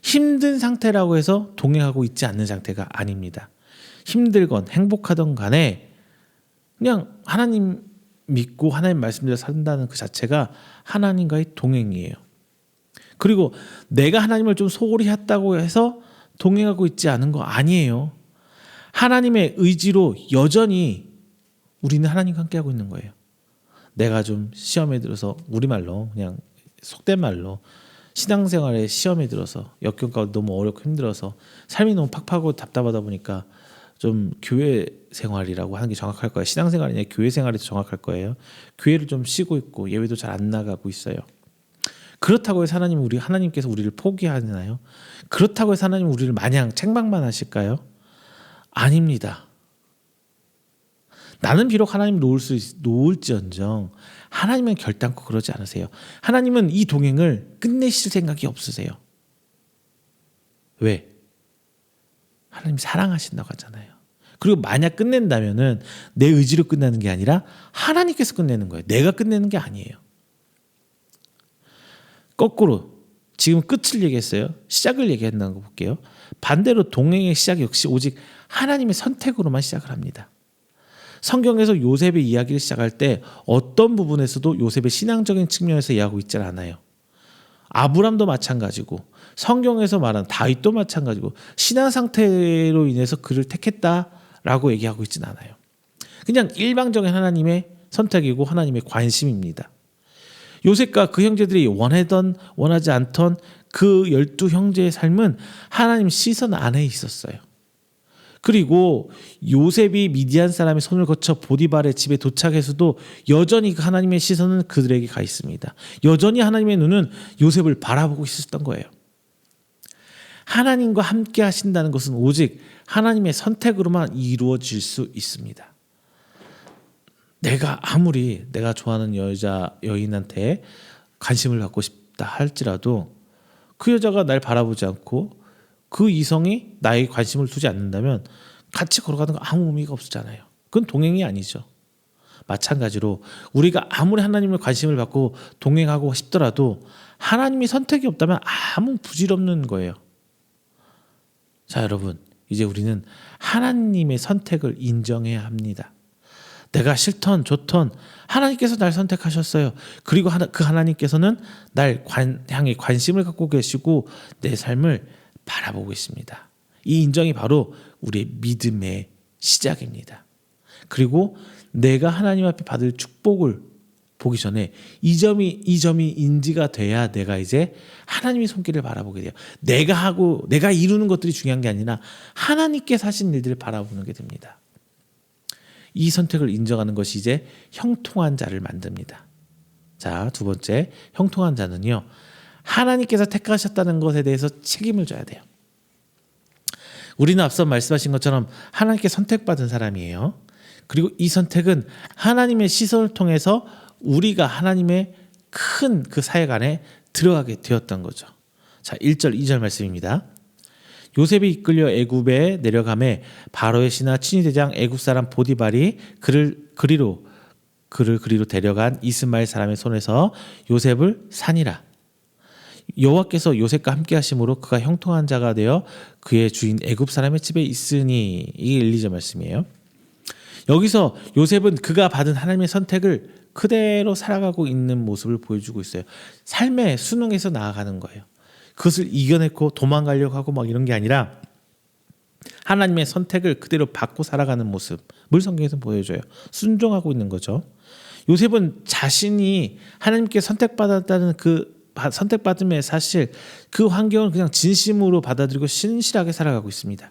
힘든 상태라고 해서 동행하고 있지 않는 상태가 아닙니다. 힘들건 행복하던 간에 그냥 하나님 믿고 하나님 말씀대로 산다는 그 자체가 하나님과의 동행이에요. 그리고 내가 하나님을 좀 소홀히 했다고 해서 동행하고 있지 않은 거 아니에요. 하나님의 의지로 여전히 우리는 하나님과 함께하고 있는 거예요. 내가 좀 시험에 들어서, 우리말로 그냥 속된 말로 신앙생활에 시험에 들어서 역경 가운데 너무 어렵고 힘들어서 삶이 너무 팍팍하고 답답하다 보니까 좀 교회 생활이라고 하는 게 정확할 거예요. 신앙생활이 아니라 교회 생활이 더 정확할 거예요. 교회를 좀 쉬고 있고 예배도 잘 안 나가고 있어요. 그렇다고 해서 하나님께서 우리를 포기하나요? 그렇다고 해서 하나님 우리를 마냥 책망만 하실까요? 아닙니다. 나는 비록 하나님 놓을지언정 하나님은 결단코 그러지 않으세요. 하나님은 이 동행을 끝내실 생각이 없으세요. 왜? 하나님 사랑하신다고 하잖아요. 그리고 만약 끝낸다면은 내 의지로 끝나는 게 아니라 하나님께서 끝내는 거예요. 내가 끝내는 게 아니에요. 거꾸로 지금 끝을 얘기했어요. 시작을 얘기한다는 거 볼게요. 반대로 동행의 시작 역시 오직 하나님의 선택으로만 시작을 합니다. 성경에서 요셉의 이야기를 시작할 때 어떤 부분에서도 요셉의 신앙적인 측면에서 이야기하고 있지 않아요. 아브람도 마찬가지고 성경에서 말하는 다윗도 마찬가지고 신앙 상태로 인해서 그를 택했다라고 얘기하고 있진 않아요. 그냥 일방적인 하나님의 선택이고 하나님의 관심입니다. 요셉과 그 형제들이 원하던 원하지 않던 그 12 형제의 삶은 하나님 시선 안에 있었어요. 그리고 요셉이 미디안 사람의 손을 거쳐 보디발의 집에 도착해서도 여전히 하나님의 시선은 그들에게 가 있습니다. 여전히 하나님의 눈은 요셉을 바라보고 있었던 거예요. 하나님과 함께 하신다는 것은 오직 하나님의 선택으로만 이루어질 수 있습니다. 내가 아무리 내가 좋아하는 여인한테 관심을 갖고 싶다 할지라도 그 여자가 날 바라보지 않고 그 이성이 나에게 관심을 두지 않는다면 같이 걸어가는 거 아무 의미가 없잖아요. 그건 동행이 아니죠. 마찬가지로 우리가 아무리 하나님을 관심을 받고 동행하고 싶더라도 하나님이 선택이 없다면 아무 부질없는 거예요. 자, 여러분, 이제 우리는 하나님의 선택을 인정해야 합니다. 내가 싫던 좋던 하나님께서 날 선택하셨어요. 그리고 그 하나님께서는 날 향해 관심을 갖고 계시고 내 삶을 바라보고 있습니다. 이 인정이 바로 우리의 믿음의 시작입니다. 그리고 내가 하나님 앞에 받을 축복을 보기 전에 이 점이 인지가 돼야 내가 이제 하나님의 손길을 바라보게 돼요. 내가 이루는 것들이 중요한 게 아니라 하나님께서 하신 일들을 바라보는 게 됩니다. 이 선택을 인정하는 것이 이제 형통한 자를 만듭니다. 자, 두 번째, 형통한 자는요, 하나님께서 택하셨다는 것에 대해서 책임을 져야 돼요. 우리는 앞서 말씀하신 것처럼 하나님께 선택받은 사람이에요. 그리고 이 선택은 하나님의 시선을 통해서 우리가 하나님의 큰 그 사역 안에 들어가게 되었던 거죠. 자, 1절 2절 말씀입니다. 요셉이 이끌려 애굽에 내려가매 바로의 신하 친위대장 애굽 사람 보디발이 그를 그리로 데려간 이스마엘 사람의 손에서 요셉을 산이라. 여호와께서 요셉과 함께 하심으로 그가 형통한 자가 되어 그의 주인 애굽 사람의 집에 있으니. 이게 1, 2절 말씀이에요. 여기서 요셉은 그가 받은 하나님의 선택을 그대로 살아가고 있는 모습을 보여주고 있어요. 삶의 수능에서 나아가는 거예요. 그것을 이겨내고 도망가려고 하고 막 이런 게 아니라 하나님의 선택을 그대로 받고 살아가는 모습을 성경에서 보여줘요. 순종하고 있는 거죠. 요셉은 자신이 하나님께 선택받았다는 그 선택받음의 사실, 그 환경을 그냥 진심으로 받아들이고 신실하게 살아가고 있습니다.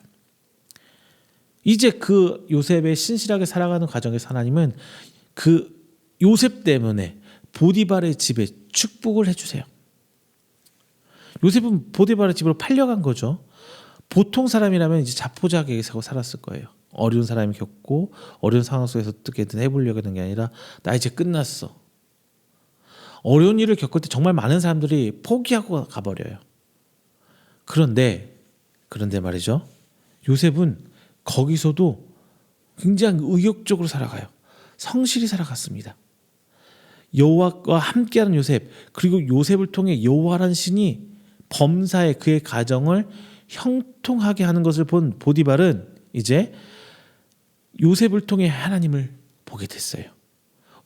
이제 그 요셉의 신실하게 살아가는 과정에서 하나님은 그 요셉 때문에 보디발의 집에 축복을 해주세요. 요셉은 보디발의 집으로 팔려간 거죠. 보통 사람이라면 이제 자포자기하고 살았을 거예요. 어려운 사람이 겪고 어려운 상황 속에서 어떻게든 해보려고 하는 게 아니라 나 이제 끝났어. 어려운 일을 겪을 때 정말 많은 사람들이 포기하고 가버려요. 그런데 말이죠. 요셉은 거기서도 굉장히 의욕적으로 살아가요. 성실히 살아갔습니다. 여호와와 함께하는 요셉, 그리고 요셉을 통해 여호와라는 신이 범사에 그의 가정을 형통하게 하는 것을 본 보디발은 이제 요셉을 통해 하나님을 보게 됐어요.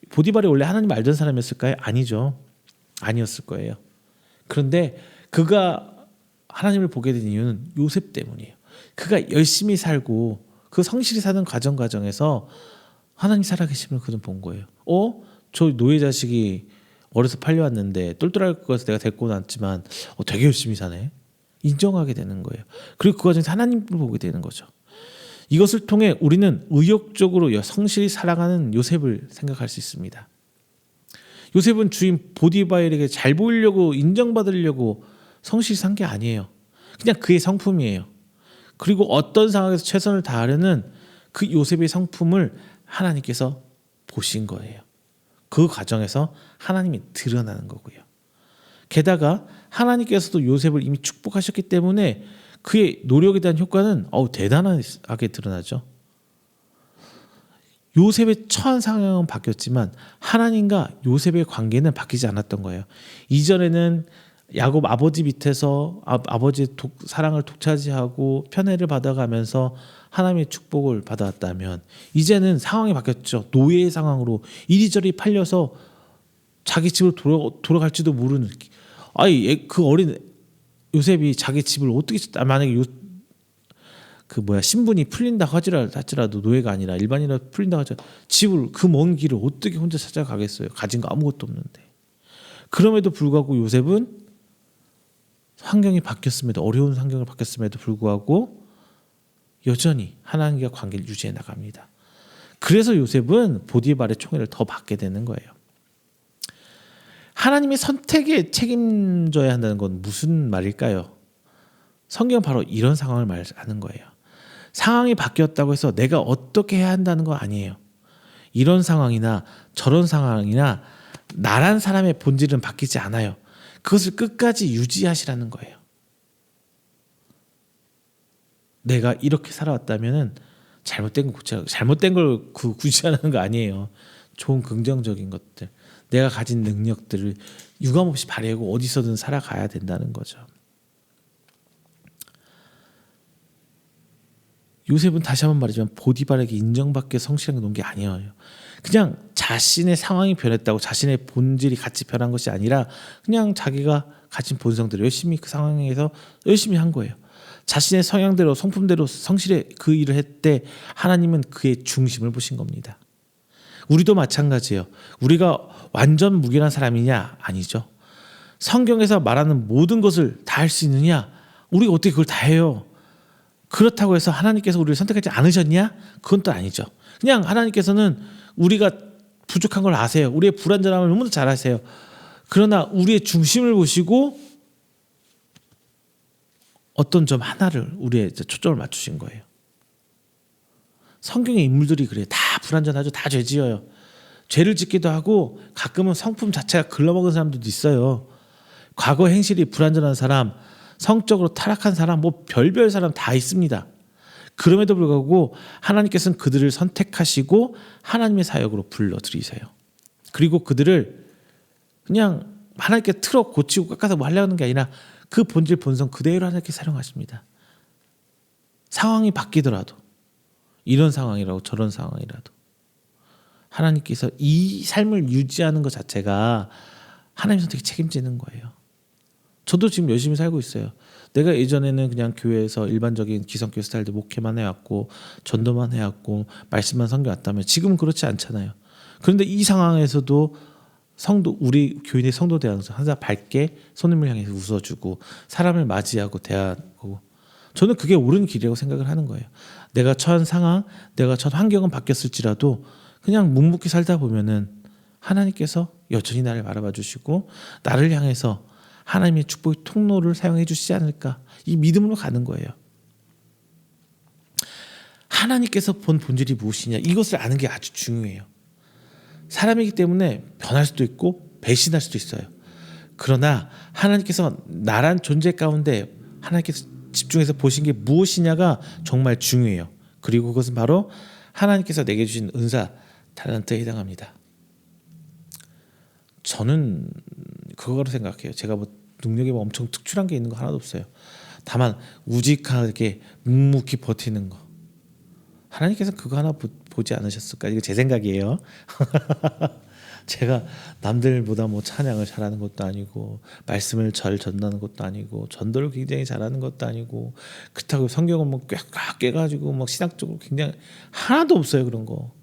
보디발이 원래 하나님 알던 사람이었을까요? 아니죠. 아니었을 거예요. 그런데 그가 하나님을 보게 된 이유는 요셉 때문이에요. 그가 열심히 살고 그 성실히 사는 과정에서 하나님 살아계심을 그는 본 거예요. 저 노예 자식이 어려서 팔려왔는데 똘똘할 것 같아서 내가 데리고 왔지만 되게 열심히 사네. 인정하게 되는 거예요. 그리고 그 과정에서 하나님을 보게 되는 거죠. 이것을 통해 우리는 의욕적으로 성실히 살아가는 요셉을 생각할 수 있습니다. 요셉은 주인 보디발에게 잘 보이려고 인정받으려고 성실히 산 게 아니에요. 그냥 그의 성품이에요. 그리고 어떤 상황에서 최선을 다하려는 그 요셉의 성품을 하나님께서 보신 거예요. 그 과정에서 하나님이 드러나는 거고요. 게다가 하나님께서도 요셉을 이미 축복하셨기 때문에 그의 노력에 대한 효과는 대단하게 드러나죠. 요셉의 처한 상황은 바뀌었지만 하나님과 요셉의 관계는 바뀌지 않았던 거예요. 이전에는 야곱 아버지 밑에서 아버지의 사랑을 독차지하고 편애를 받아가면서 하나님의 축복을 받아왔다면 이제는 상황이 바뀌었죠. 노예의 상황으로 이리저리 팔려서 자기 집으로 돌아갈지도 모르는, 그 어린 요셉이 자기 집을 어떻게, 만약에 신분이 풀린다 할지라도 노예가 아니라 일반인이라도 풀린다 할지라도 집을, 그 먼 길을 어떻게 혼자 찾아가겠어요. 가진 거 아무것도 없는데. 그럼에도 불구하고 요셉은 환경이 바뀌었음에도, 어려운 환경을 바뀌었음에도 불구하고 여전히 하나님과 관계를 유지해 나갑니다. 그래서 요셉은 보디발의 총애를 더 받게 되는 거예요. 하나님의 선택에 책임져야 한다는 건 무슨 말일까요? 성경은 바로 이런 상황을 말하는 거예요. 상황이 바뀌었다고 해서 내가 어떻게 해야 한다는 건 아니에요. 이런 상황이나 저런 상황이나 나란 사람의 본질은 바뀌지 않아요. 그것을 끝까지 유지하시라는 거예요. 내가 이렇게 살아왔다면 잘못된 거 고치라고. 잘못된 걸 굳이 하는 거 아니에요. 좋은 긍정적인 것들, 내가 가진 능력들을 유감없이 발휘하고 어디서든 살아가야 된다는 거죠. 요셉은 다시 한번 말하지만 보디발에게 인정받게 성실한 놓은 게 아니에요. 그냥 자신의 상황이 변했다고 자신의 본질이 같이 변한 것이 아니라 그냥 자기가 가진 본성대로 열심히 그 상황에서 열심히 한 거예요. 자신의 성향대로 성품대로 성실히 그 일을 했대 하나님은 그의 중심을 보신 겁니다. 우리도 마찬가지예요. 우리가 완전 무결한 사람이냐? 아니죠. 성경에서 말하는 모든 것을 다 할 수 있느냐? 우리가 어떻게 그걸 다 해요? 그렇다고 해서 하나님께서 우리를 선택하지 않으셨냐? 그건 또 아니죠. 그냥 하나님께서는 우리가 부족한 걸 아세요. 우리의 불완전함을 너무나 잘 아세요. 그러나 우리의 중심을 보시고 어떤 점 하나를 우리의 초점을 맞추신 거예요. 성경의 인물들이 그래요. 다 불완전하죠. 다 죄지어요. 죄를 짓기도 하고 가끔은 성품 자체가 글러먹은 사람들도 있어요. 과거 행실이 불완전한 사람, 성적으로 타락한 사람, 뭐 별별 사람 다 있습니다. 그럼에도 불구하고 하나님께서는 그들을 선택하시고 하나님의 사역으로 불러들이세요. 그리고 그들을 그냥 하나님께 틀어 고치고 깎아서 뭐 하려는 게 아니라 그 본질 본성 그대로 하나님께 사용하십니다. 상황이 바뀌더라도, 이런 상황이라도 저런 상황이라도 하나님께서 이 삶을 유지하는 것 자체가 하나님 선택이 책임지는 거예요. 저도 지금 열심히 살고 있어요. 내가 예전에는 그냥 교회에서 일반적인 기성교 스타일들 목회만 해왔고 전도만 해왔고 말씀만 섬겨왔다면 지금은 그렇지 않잖아요. 그런데 이 상황에서도 성도, 우리 교인의 성도 대항서 항상 밝게 손님을 향해서 웃어주고 사람을 맞이하고 대하고, 저는 그게 옳은 길이라고 생각을 하는 거예요. 내가 처한 상황, 내가 처한 환경은 바뀌었을지라도 그냥 묵묵히 살다 보면은 하나님께서 여전히 나를 바라봐 주시고 나를 향해서 하나님의 축복의 통로를 사용해 주시지 않을까, 이 믿음으로 가는 거예요. 하나님께서 본 본질이 무엇이냐, 이것을 아는 게 아주 중요해요. 사람이기 때문에 변할 수도 있고 배신할 수도 있어요. 그러나 하나님께서 나란 존재 가운데 하나님께서 집중해서 보신 게 무엇이냐가 정말 중요해요. 그리고 그것은 바로 하나님께서 내게 주신 은사, 달란트에 해당합니다. 저는 그거로 생각해요. 제가 뭐 능력이 뭐 엄청 특출한 게 있는 거 하나도 없어요. 다만 우직하게 묵묵히 버티는 거. 하나님께서 그거 하나 보지 않으셨을까? 이거 제 생각이에요. 제가 남들보다 뭐 찬양을 잘하는 것도 아니고 말씀을 잘 전하는 것도 아니고 전도를 굉장히 잘하는 것도 아니고 그렇다고 성경을 뭐 꽉 깨가지고 막 신학적으로 굉장히 하나도 없어요. 그런 거.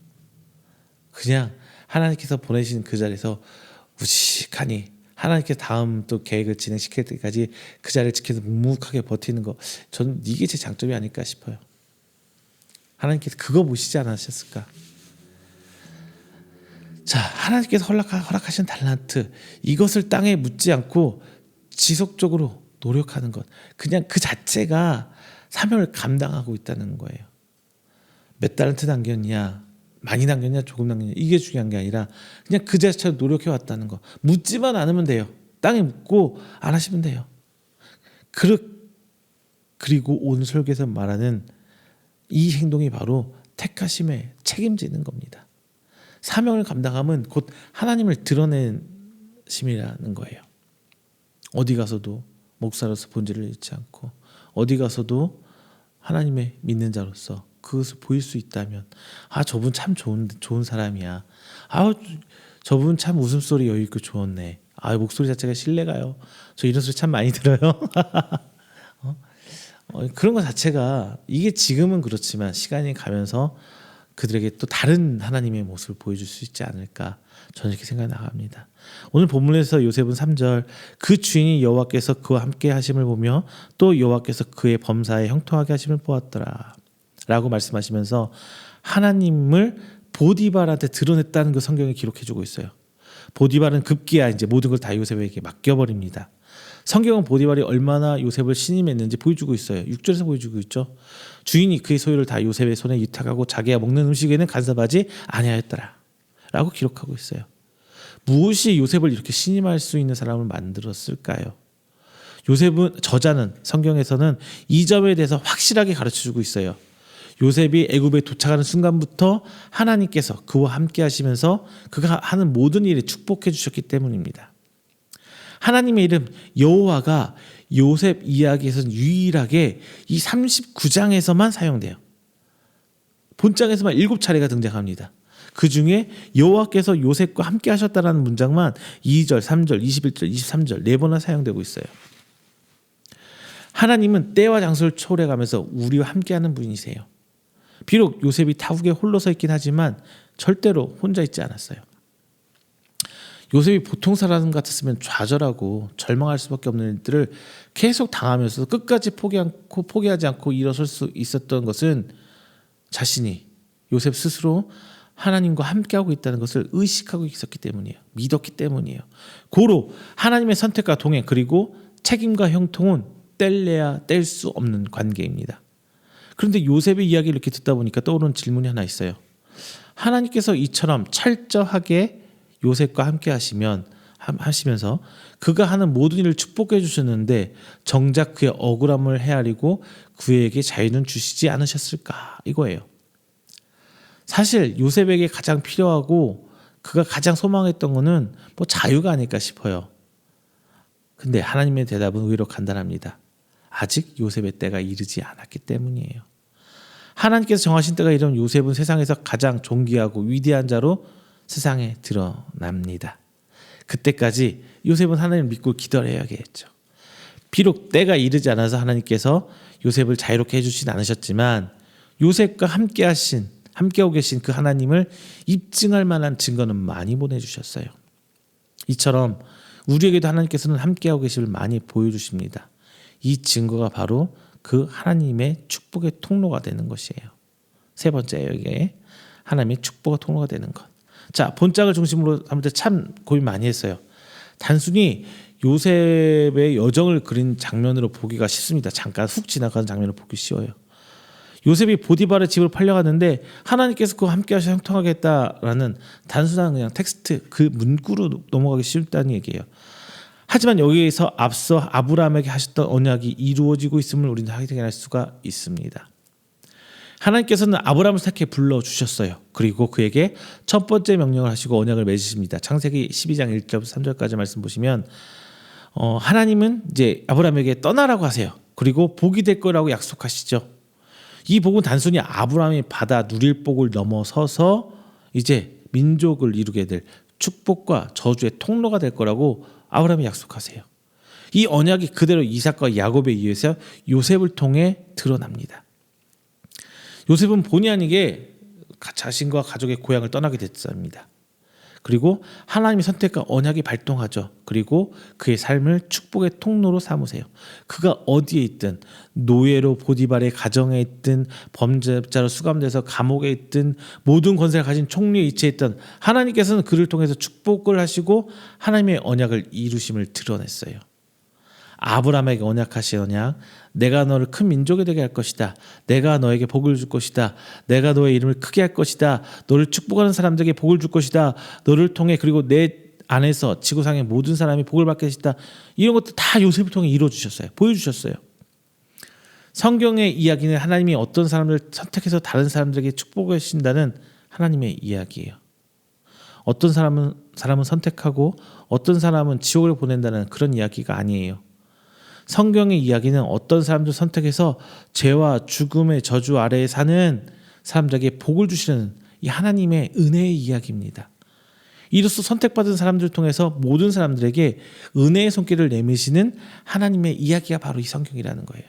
그냥 하나님께서 보내신 그 자리에서 우직하니 하나님께서 다음 또 계획을 진행시킬 때까지 그 자리를 지켜서 묵묵하게 버티는 거, 저는 이게 제 장점이 아닐까 싶어요. 하나님께서 그거 보시지 않으셨을까? 자, 하나님께서 허락하신 달란트, 이것을 땅에 묻지 않고 지속적으로 노력하는 것, 그냥 그 자체가 사명을 감당하고 있다는 거예요. 몇 달란트 남겼냐, 많이 남겼냐, 조금 남겼냐, 이게 중요한 게 아니라 그냥 그 자체로 노력해 왔다는 거. 묻지만 않으면 돼요. 땅에 묻고 안 하시면 돼요. 그리고 오늘 설교에서 말하는 이 행동이 바로 택하심에 책임지는 겁니다. 사명을 감당함은 곧 하나님을 드러낸 심이라는 거예요. 어디 가서도 목사로서 본질을 잃지 않고 어디 가서도 하나님의 믿는 자로서 그것을 보일 수 있다면, 아, 저분 참 좋은 사람이야. 아, 저분 참 웃음소리 여유 있고 좋았네. 아, 목소리 자체가 신뢰가요. 저 이런 소리 참 많이 들어요. 그런 것 자체가, 이게 지금은 그렇지만 시간이 가면서 그들에게 또 다른 하나님의 모습을 보여줄 수 있지 않을까, 저는 이렇게 생각이 나갑니다. 오늘 본문에서 요셉은 3절, 그 주인이 여호와께서 그와 함께 하심을 보며 또 여호와께서 그의 범사에 형통하게 하심을 보았더라 라고 말씀하시면서 하나님을 보디발한테 드러냈다는 그 성경에 기록해주고 있어요. 보디발은 급기야 이제 모든 걸 다 요셉에게 맡겨버립니다. 성경은 보디발이 얼마나 요셉을 신임했는지 보여주고 있어요. 6절에서 보여주고 있죠. 주인이 그의 소유를 다 요셉의 손에 위탁하고 자기가 먹는 음식에는 간섭하지 아니하였더라 라고 기록하고 있어요. 무엇이 요셉을 이렇게 신임할 수 있는 사람을 만들었을까요? 요셉은, 저자는 성경에서는 이 점에 대해서 확실하게 가르쳐주고 있어요. 요셉이 애굽에 도착하는 순간부터 하나님께서 그와 함께 하시면서 그가 하는 모든 일에 축복해 주셨기 때문입니다. 하나님의 이름 여호와가 요셉 이야기에서는 유일하게 이 39장에서만 사용돼요. 본장에서만 7차례가 등장합니다. 그 중에 여호와께서 요셉과 함께 하셨다라는 문장만 2절, 3절, 21절, 23절 4번이나 사용되고 있어요. 하나님은 때와 장소를 초월해가면서 우리와 함께하는 분이세요. 비록 요셉이 타국에 홀로 서 있긴 하지만 절대로 혼자 있지 않았어요. 요셉이 보통 사람 같았으면 좌절하고 절망할 수밖에 없는 일들을 계속 당하면서 끝까지 포기하지 않고 일어설 수 있었던 것은 자신이 요셉 스스로 하나님과 함께하고 있다는 것을 의식하고 있었기 때문이에요. 믿었기 때문이에요. 고로 하나님의 선택과 동행 그리고 책임과 형통은 뗄래야 뗄 수 없는 관계입니다. 그런데 요셉의 이야기를 이렇게 듣다 보니까 떠오르는 질문이 하나 있어요. 하나님께서 이처럼 철저하게 요셉과 함께 하시면서 그가 하는 모든 일을 축복해 주셨는데 정작 그의 억울함을 헤아리고 그에게 자유는 주시지 않으셨을까 이거예요. 사실 요셉에게 가장 필요하고 그가 가장 소망했던 것은 자유가 아닐까 싶어요. 근데 하나님의 대답은 의외로 간단합니다. 아직 요셉의 때가 이르지 않았기 때문이에요. 하나님께서 정하신 때가 이르면 요셉은 세상에서 가장 존귀하고 위대한 자로 세상에 드러납니다. 그때까지 요셉은 하나님을 믿고 기다려야겠죠. 비록 때가 이르지 않아서 하나님께서 요셉을 자유롭게 해주진 않으셨지만 요셉과 함께하고 계신 그 하나님을 입증할 만한 증거는 많이 보내주셨어요. 이처럼 우리에게도 하나님께서는 함께하고 계심을 많이 보여주십니다. 이 증거가 바로 그 하나님의 축복의 통로가 되는 것이에요. 세 번째 여기에 하나님의 축복의 통로가 되는 것. 자, 본장을 중심으로 하면서 참 고민 많이 했어요. 단순히 요셉의 여정을 그린 장면으로 보기가 쉽습니다. 잠깐 훅 지나가는 장면을 보기 쉬워요. 요셉이 보디발의 집으로 팔려갔는데 하나님께서 그와 함께 하셔서 형통하겠다라는 단순한 그냥 텍스트 그 문구로 넘어가기 쉽다는 얘기예요. 하지만 여기에서 앞서 아브라함에게 하셨던 언약이 이루어지고 있음을 우리는 확인할 수가 있습니다. 하나님께서는 아브라함을 택해 불러주셨어요. 그리고 그에게 첫 번째 명령을 하시고 언약을 맺으십니다. 창세기 12장 1절부터 3절까지 말씀 보시면 하나님은 이제 아브라함에게 떠나라고 하세요. 그리고 복이 될 거라고 약속하시죠. 이 복은 단순히 아브라함이 받아 누릴 복을 넘어서서 이제 민족을 이루게 될 축복과 저주의 통로가 될 거라고 아브라함이 약속하세요. 이 언약이 그대로 이삭과 야곱에 의해서 요셉을 통해 드러납니다. 요셉은 본의 아니게 자신과 가족의 고향을 떠나게 됐습니다. 그리고 하나님의 선택과 언약이 발동하죠. 그리고 그의 삶을 축복의 통로로 삼으세요. 그가 어디에 있든 노예로 보디발의 가정에 있든 범죄자로 수감돼서 감옥에 있든 모든 권세를 가진 총리의 위치에 있던 하나님께서는 그를 통해서 축복을 하시고 하나님의 언약을 이루심을 드러냈어요. 아브라함에게 언약하신 언약, 내가 너를 큰 민족이 되게 할 것이다. 내가 너에게 복을 줄 것이다. 내가 너의 이름을 크게 할 것이다. 너를 축복하는 사람들에게 복을 줄 것이다. 너를 통해 그리고 내 안에서 지구상의 모든 사람이 복을 받게 하시다. 이런 것들 다 요셉을 통해 이루어주셨어요. 보여주셨어요. 성경의 이야기는 하나님이 어떤 사람을 선택해서 다른 사람들에게 축복을 하신다는 하나님의 이야기예요. 어떤 사람은 선택하고 어떤 사람은 지옥을 보낸다는 그런 이야기가 아니에요. 성경의 이야기는 어떤 사람들 선택해서 죄와 죽음의 저주 아래에 사는 사람들에게 복을 주시는 이 하나님의 은혜의 이야기입니다. 이로써 선택받은 사람들을 통해서 모든 사람들에게 은혜의 손길을 내미시는 하나님의 이야기가 바로 이 성경이라는 거예요.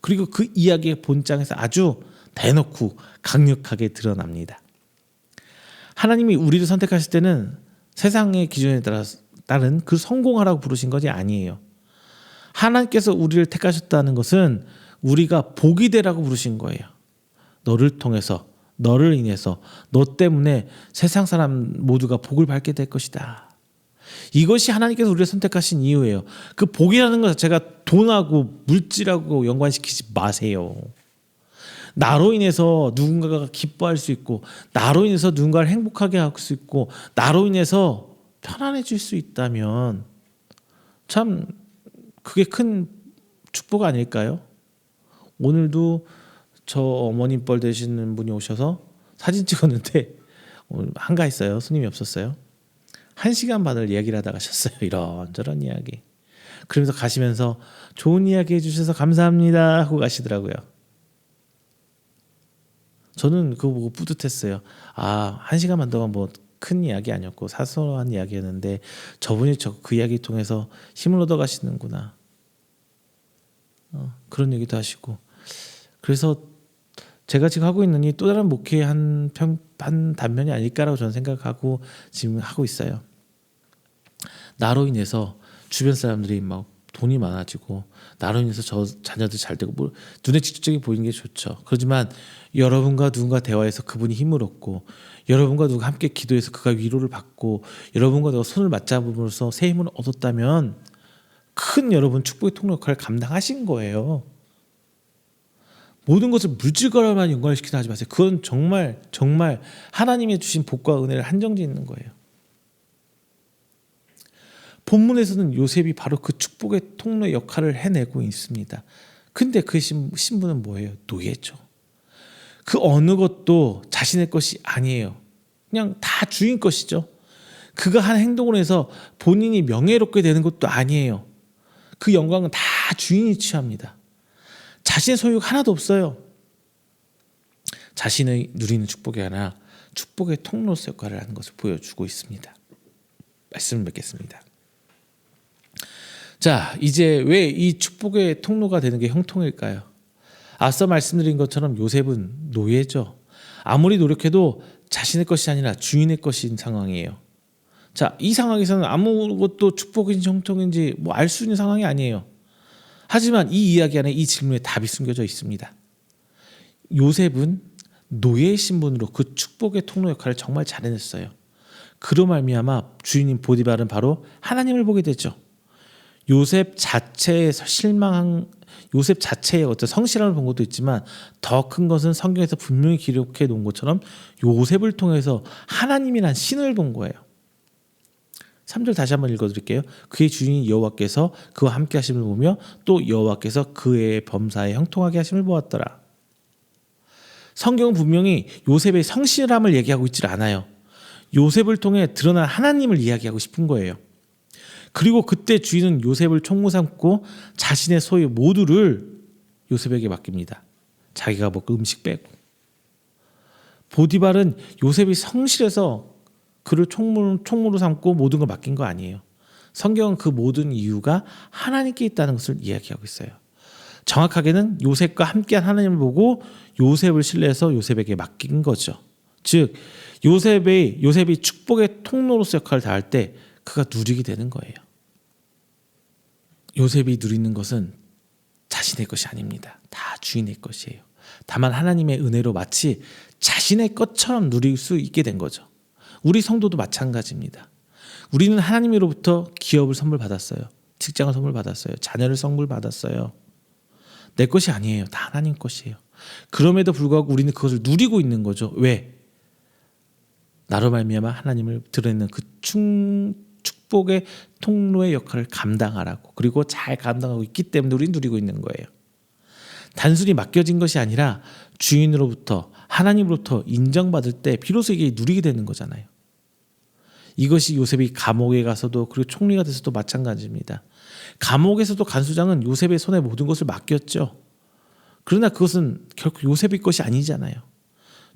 그리고 그 이야기의 본장에서 아주 대놓고 강력하게 드러납니다. 하나님이 우리를 선택하실 때는 세상의 기준에 따른 그 성공하라고 부르신 것이 아니에요. 하나님께서 우리를 택하셨다는 것은 우리가 복이 되라고 부르신 거예요. 너를 통해서, 너를 인해서, 너 때문에 세상 사람 모두가 복을 받게 될 것이다. 이것이 하나님께서 우리를 선택하신 이유예요. 그 복이라는 것 자체가 돈하고 물질하고 연관시키지 마세요. 나로 인해서 누군가가 기뻐할 수 있고, 나로 인해서 누군가를 행복하게 할 수 있고, 나로 인해서 편안해질 수 있다면 참 그게 큰 축복 아닐까요? 오늘도 저 어머님 뻘 되시는 분이 오셔서 사진 찍었는데 한가했어요. 손님이 없었어요. 1시간 반을 이야기를 하다 가셨어요. 이런저런 이야기. 그러면서 가시면서 좋은 이야기 해주셔서 감사합니다 하고 가시더라고요. 저는 그거 보고 뿌듯했어요. 1시간 반 동안 뭐 큰 이야기 아니었고 사소한 이야기였는데 저분이 그 이야기 통해서 힘을 얻어 가시는구나. 그런 얘기도 하시고. 그래서 제가 지금 하고 있는 이 또 다른 목회의 한 단면이 아닐까라고 저는 생각하고 지금 하고 있어요. 나로 인해서 주변 사람들이 막 돈이 많아지고 나로 인해서 저 자녀들 잘 되고 뭐 눈에 직접적인 보이는 게 좋죠. 그렇지만 여러분과 누군가 대화해서 그분이 힘을 얻고 여러분과 누가 함께 기도해서 그가 위로를 받고 여러분과 내가 손을 맞잡음으로써 새 힘을 얻었다면 큰 여러분 축복의 통로 역할을 감당하신 거예요. 모든 것을 물질과만 연관시키려 하지 마세요. 그건 정말 하나님이 주신 복과 은혜를 한정지 있는 거예요. 본문에서는 요셉이 바로 그 축복의 통로의 역할을 해내고 있습니다. 근데 그 신분은 뭐예요? 노예죠. 그 어느 것도 자신의 것이 아니에요. 그냥 다 주인 것이죠. 그가 한 행동을 해서 본인이 명예롭게 되는 것도 아니에요. 그 영광은 다 주인이 취합니다. 자신의 소유가 하나도 없어요. 자신의 누리는 축복이 아니라 축복의 통로서 역할을 하는 것을 보여주고 있습니다. 말씀을 맺겠습니다. 자, 이제 왜 이 축복의 통로가 되는 게 형통일까요? 앞서 말씀드린 것처럼 요셉은 노예죠. 아무리 노력해도 자신의 것이 아니라 주인의 것인 상황이에요. 자, 이 상황에서는 아무것도 축복인지 형통인지 뭐 알 수 있는 상황이 아니에요. 하지만 이 이야기 안에 이 질문에 답이 숨겨져 있습니다. 요셉은 노예의 신분으로 그 축복의 통로 역할을 정말 잘 해냈어요. 그로 말미암아 주인인 보디발은 바로 하나님을 보게 되죠. 요셉 자체의 어떤 성실함을 본 것도 있지만 더 큰 것은 성경에서 분명히 기록해 놓은 것처럼 요셉을 통해서 하나님이란 신을 본 거예요. 3절 다시 한번 읽어드릴게요. 그의 주인 여호와께서 그와 함께 하심을 보며 또 여호와께서 그의 범사에 형통하게 하심을 보았더라. 성경은 분명히 요셉의 성실함을 얘기하고 있질 않아요. 요셉을 통해 드러난 하나님을 이야기하고 싶은 거예요. 그리고 그때 주인은 요셉을 총무 삼고 자신의 소유 모두를 요셉에게 맡깁니다. 자기가 먹고 음식 빼고. 보디발은 요셉이 성실해서 그를 총무로 삼고 모든 걸 맡긴 거 아니에요. 성경은 그 모든 이유가 하나님께 있다는 것을 이야기하고 있어요. 정확하게는 요셉과 함께한 하나님을 보고 요셉을 신뢰해서 요셉에게 맡긴 거죠. 즉 요셉이 축복의 통로로서 역할을 다할 때 그가 누리게 되는 거예요. 요셉이 누리는 것은 자신의 것이 아닙니다. 다 주인의 것이에요. 다만 하나님의 은혜로 마치 자신의 것처럼 누릴 수 있게 된 거죠. 우리 성도도 마찬가지입니다. 우리는 하나님으로부터 기업을 선물 받았어요. 직장을 선물 받았어요. 자녀를 선물 받았어요. 내 것이 아니에요. 다 하나님 것이에요. 그럼에도 불구하고 우리는 그것을 누리고 있는 거죠. 왜? 나로 말미암아 하나님을 드러내는 그 축복의 통로의 역할을 감당하라고, 그리고 잘 감당하고 있기 때문에 우리는 누리고 있는 거예요. 단순히 맡겨진 것이 아니라 주인으로부터, 하나님으로부터 인정받을 때 비로소 이게 누리게 되는 거잖아요. 이것이 요셉이 감옥에 가서도, 그리고 총리가 돼서도 마찬가지입니다. 감옥에서도 간수장은 요셉의 손에 모든 것을 맡겼죠. 그러나 그것은 결코 요셉의 것이 아니잖아요.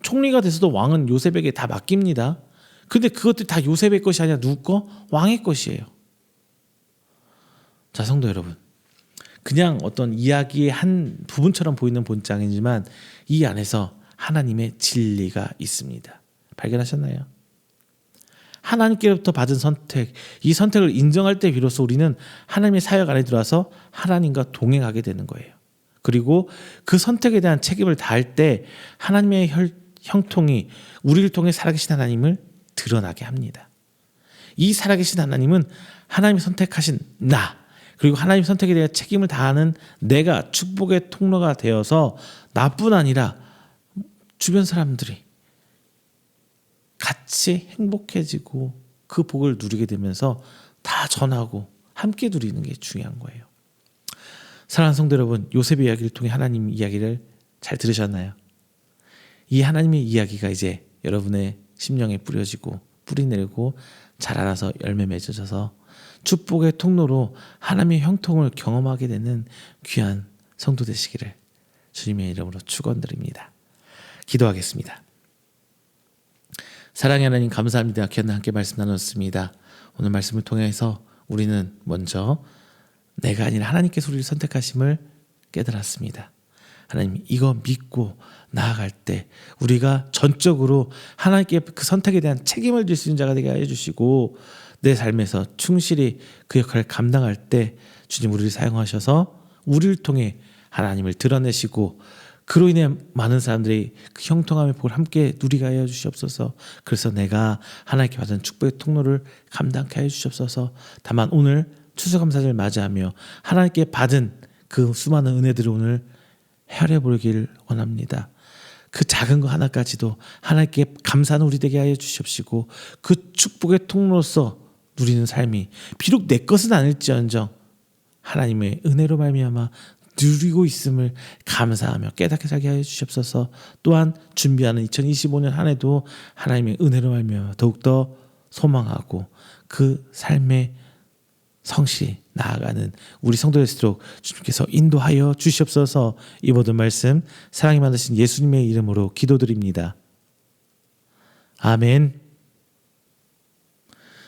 총리가 돼서도 왕은 요셉에게 다 맡깁니다. 그런데 그것들이 다 요셉의 것이 아니라 누구 거? 왕의 것이에요. 자, 성도 여러분, 그냥 어떤 이야기의 한 부분처럼 보이는 본장이지만 이 안에서 하나님의 진리가 있습니다. 발견하셨나요? 하나님께로부터 받은 선택, 이 선택을 인정할 때 비로소 우리는 하나님의 사역 안에 들어와서 하나님과 동행하게 되는 거예요. 그리고 그 선택에 대한 책임을 다할 때 하나님의 형통이 우리를 통해 살아계신 하나님을 드러나게 합니다. 이 살아계신 하나님은 하나님이 선택하신 나, 그리고 하나님 선택에 대한 책임을 다하는 내가 축복의 통로가 되어서 나뿐 아니라 주변 사람들이 같이 행복해지고 그 복을 누리게 되면서 다 전하고 함께 누리는 게 중요한 거예요. 사랑하는 성도 여러분, 요셉의 이야기를 통해 하나님 이야기를 잘 들으셨나요? 이 하나님의 이야기가 이제 여러분의 심령에 뿌려지고 뿌리 내리고 자라나서 열매 맺어져서 축복의 통로로 하나님의 형통을 경험하게 되는 귀한 성도 되시기를 주님의 이름으로 축원드립니다. 기도하겠습니다. 사랑의 하나님 감사합니다. 귀한 함께 말씀 나눴습니다. 오늘 말씀을 통해서 우리는 먼저 내가 아니라 하나님께서 우리를 선택하심을 깨달았습니다. 하나님 이거 믿고 나아갈 때 우리가 전적으로 하나님께 그 선택에 대한 책임을 질 수 있는 자가 되게 해주시고 내 삶에서 충실히 그 역할을 감당할 때 주님 우리를 사용하셔서 우리를 통해 하나님을 드러내시고 그로 인해 많은 사람들이 그 형통함의 복을 함께 누리게 하여 주시옵소서. 그래서 내가 하나님께 받은 축복의 통로를 감당케 하여 주시옵소서. 다만 오늘 추수감사절을 맞이하며 하나님께 받은 그 수많은 은혜들을 오늘 헤아려 보길 원합니다. 그 작은 거 하나까지도 하나님께 감사하는 우리 되게 하여 주시옵시고 그 축복의 통로로서 누리는 삶이 비록 내 것은 아닐지언정 하나님의 은혜로 말미암아 누리고 있음을 감사하며 깨닫게 살게 하여 주시옵소서. 또한 준비하는 2025년 한 해도 하나님의 은혜로 말미암아 더욱더 소망하고 그 삶의 성실히 나아가는 우리 성도일수록 주님께서 인도하여 주시옵소서. 이 모든 말씀 사랑이 많으신 예수님의 이름으로 기도드립니다. 아멘.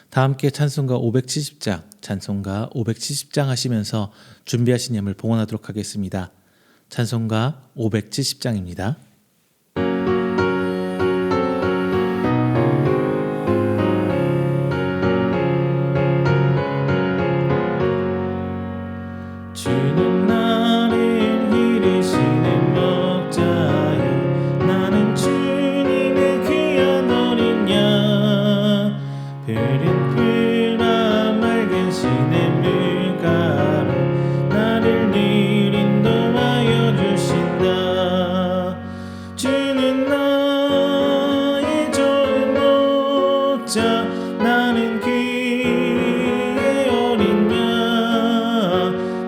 다 함께 찬송가 570장 찬송가 570장 하시면서 준비하신 예물 봉헌하도록 하겠습니다. 찬송가 570장입니다. 주는 나를 기르시는 목자여 나는 주님의 귀한 어린 양 푸른 풀과 맑은 시냇물가로 나를 늘 인도하여 주신다. 주는 나의 좋은 목자 나는 그의 어린 양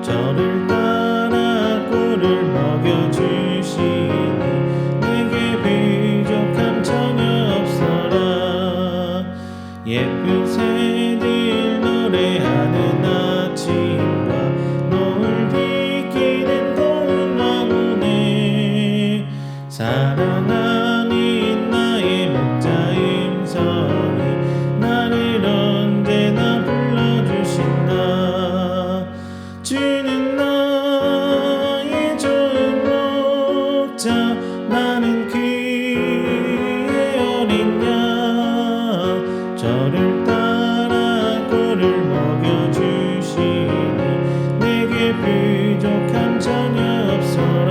저를 따라 꿀을 먹여주시니 내게 부족함 전혀 없어라. 예쁜 새들 노래하는 아침과 노을 비키는 고운 왕후네 사랑하는 나의 목자 음성이 나를 언제나 불러주신다. 주는 나의 좋은 목자 나는 그의 어린 양 저를 따라 꿀을 먹여주시니 내게 부족함 전혀 없어라.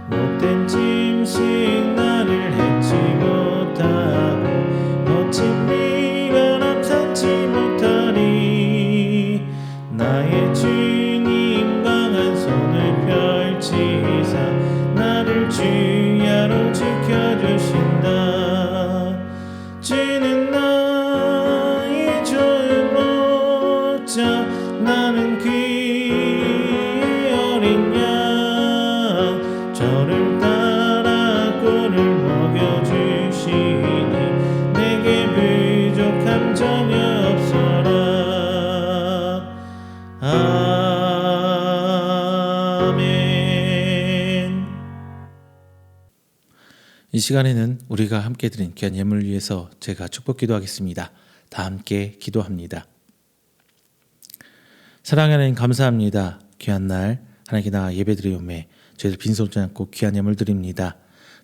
못된 짐승 나를 해치 못하고 거친 비바람 삭지 못하리. 나의 주님 강한 손을 펼치사 나를 주야로 지켜주신다. 주는 나의 좋은 목자 나는 그의 어린 양 저를 따라 꿀을 먹여주시니 내게 부족함 전혀 없어라. 아멘. 이 시간에는 우리가 함께 드린 귀한 예물을 위해서 제가 축복 기도하겠습니다. 다 함께 기도합니다. 사랑하는 하나님 감사합니다. 귀한 날 하나님께 나아 예배드리오매 저희들 빈손지 않고 귀한 예물 드립니다.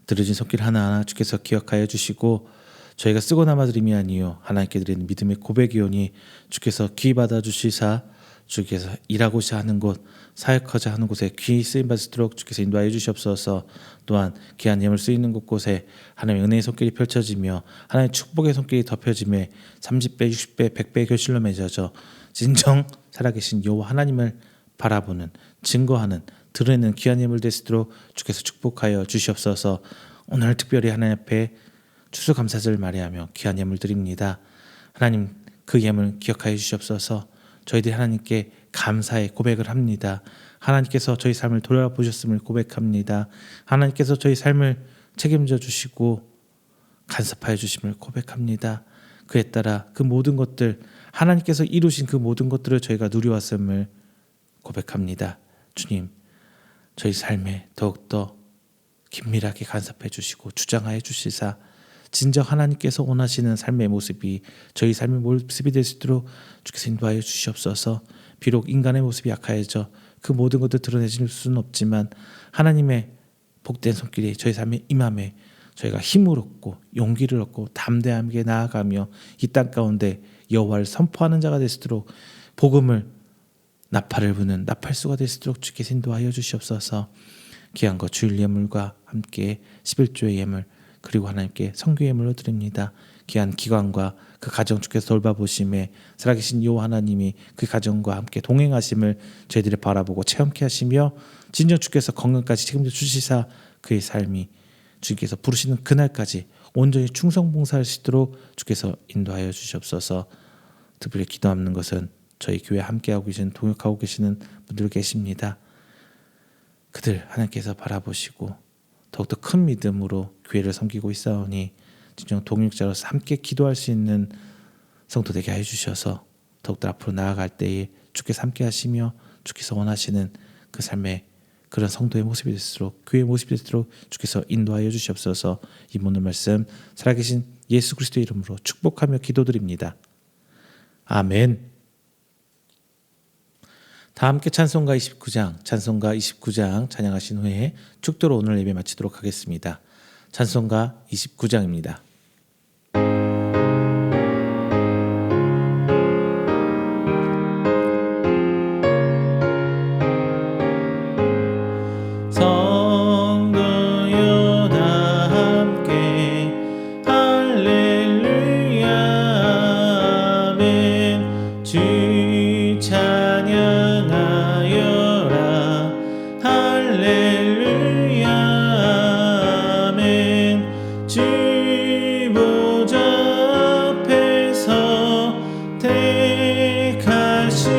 들어진 손길 하나하나 주께서 기억하여 주시고 저희가 쓰고 남아드림이 아니요 하나님께 드리는 믿음의 고백이오니 주께서 귀 받아 주시사 주께서 일하고자 하는 곳 사역하자 하는 곳에 귀 쓰임받으시도록 주께서 인도하여 주시옵소서. 또한 귀한 예물 쓰이는 곳곳에 하나님의 은혜의 손길이 펼쳐지며 하나님의 축복의 손길이 덮여지며 30배 60배 100배의 결실로 맺어져 진정 살아계신 여호와 하나님을 바라보는 증거하는 드러내는 귀한 예물 되시도록 주께서 축복하여 주시옵소서. 오늘 특별히 하나님 앞에 추수감사절을 말해하며 귀한 예물 드립니다. 하나님 그 예물 기억하여 주시옵소서. 저희들이 하나님께 감사의 고백을 합니다. 하나님께서 저희 삶을 돌아보셨음을 고백합니다. 하나님께서 저희 삶을 책임져 주시고 간섭하여 주심을 고백합니다. 그에 따라 그 모든 것들, 하나님께서 이루신 그 모든 것들을 저희가 누려왔음을 고백합니다. 주님, 저희 삶에 더욱더 긴밀하게 간섭해 주시고 주장하여 주시사 진정 하나님께서 원하시는 삶의 모습이 저희 삶의 모습이 될 수 있도록 주께서 인도하여 주시옵소서. 비록 인간의 모습이 약하여져 그 모든 것을 드러내실 수는 없지만 하나님의 복된 손길이 저희 삶에 임함에 저희가 힘을 얻고 용기를 얻고 담대하게 나아가며 이 땅 가운데 여호와를 선포하는 자가 될 수 있도록 복음을 나팔을 부는 나팔수가 될 수 있도록 주께서 인도하여 주시옵소서. 귀한 것 주일 예물과 함께 11조의 예물 그리고 하나님께 성교 예물로 드립니다. 귀한 기관과 그 가정 주께서 돌봐보심에 살아계신 여호와 하나님이 그 가정과 함께 동행하심을 저희들이 바라보고 체험케 하시며 진정 주께서 건강까지 책임져 주시사 그의 삶이 주께서 부르시는 그날까지 온전히 충성봉사할 수 있도록 주께서 인도하여 주시옵소서. 특별히 기도하는 것은 저희 교회 함께하고 계시는 동역하고 계시는 분들 계십니다. 그들 하나님께서 바라보시고 더욱더 큰 믿음으로 교회를 섬기고 있사오니 진정 동역자로서 함께 기도할 수 있는 성도 되게 해주셔서 더욱더 앞으로 나아갈 때에 주께서 함께 하시며 주께서 원하시는 그 삶의 그런 성도의 모습이 될수록 교회의 모습이 될수록 주께서 인도하여 주시옵소서. 이 모든 말씀 살아계신 예수 그리스도의 이름으로 축복하며 기도드립니다. 아멘. 다 함께 찬송가 29장 찬양하신 후에 축도로 오늘 예배 마치도록 하겠습니다. 찬송가 29장입니다. 성도여 다 함께 할렐루야 아멘. 주 찬양하여라 할렐루야 아멘. 주 보좌 앞에서 택하신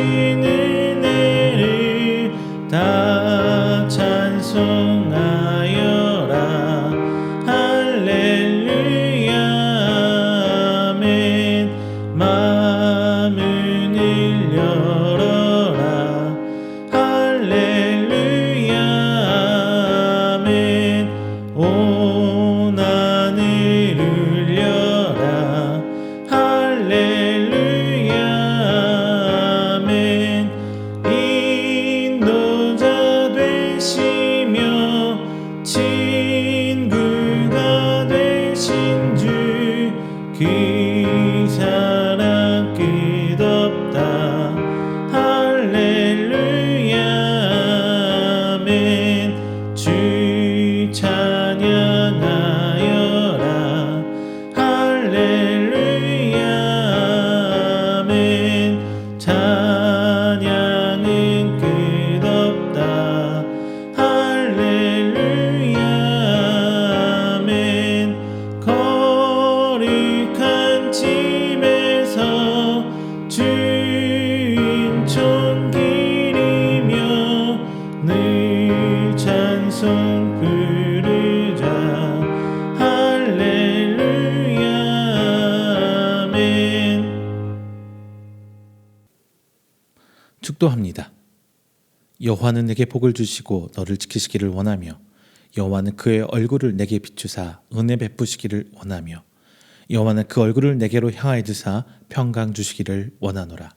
은혜를 다 찬송하여라 할렐루야 아멘. 마음을 열어라 할렐루야 아멘. 온 하늘 울려라 할렐루야 아멘. 인도자 되시며 친구가 되신 주 그 사랑 끝없다 할렐루야 아멘. 주 찬양하여라 할렐루야 아멘. 찬양은 끝없다 할렐루야 아멘. 거룩한 집에서 주인 존귀리며 늘 찬송 부르자 할렐루야 아멘. 축도합니다. 여호와는 내게 복을 주시고 너를 지키시기를 원하며 여호와는 그의 얼굴을 내게 비추사 은혜 베푸시기를 원하며 여호와는 그 얼굴을 내게로 향하여 드사 평강 주시기를 원하노라.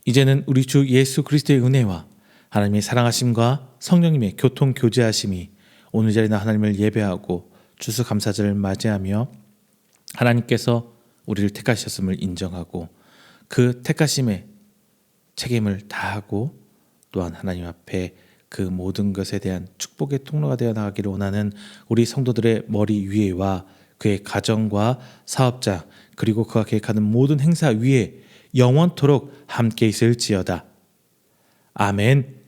이제는 우리 주 예수 그리스도의 은혜와 하나님의 사랑하심과 성령님의 교통 교제하심이 오늘 자리나 하나님을 예배하고 추수감사절을 맞이하며 하나님께서 우리를 택하셨음을 인정하고 그 택하심의 책임을 다하고 또한 하나님 앞에 그 모든 것에 대한 축복의 통로가 되어 나가기를 원하는 우리 성도들의 머리 위에와 그의 가정과 사업장 그리고 그가 계획하는 모든 행사 위에 영원토록 함께 있을지어다. 아멘.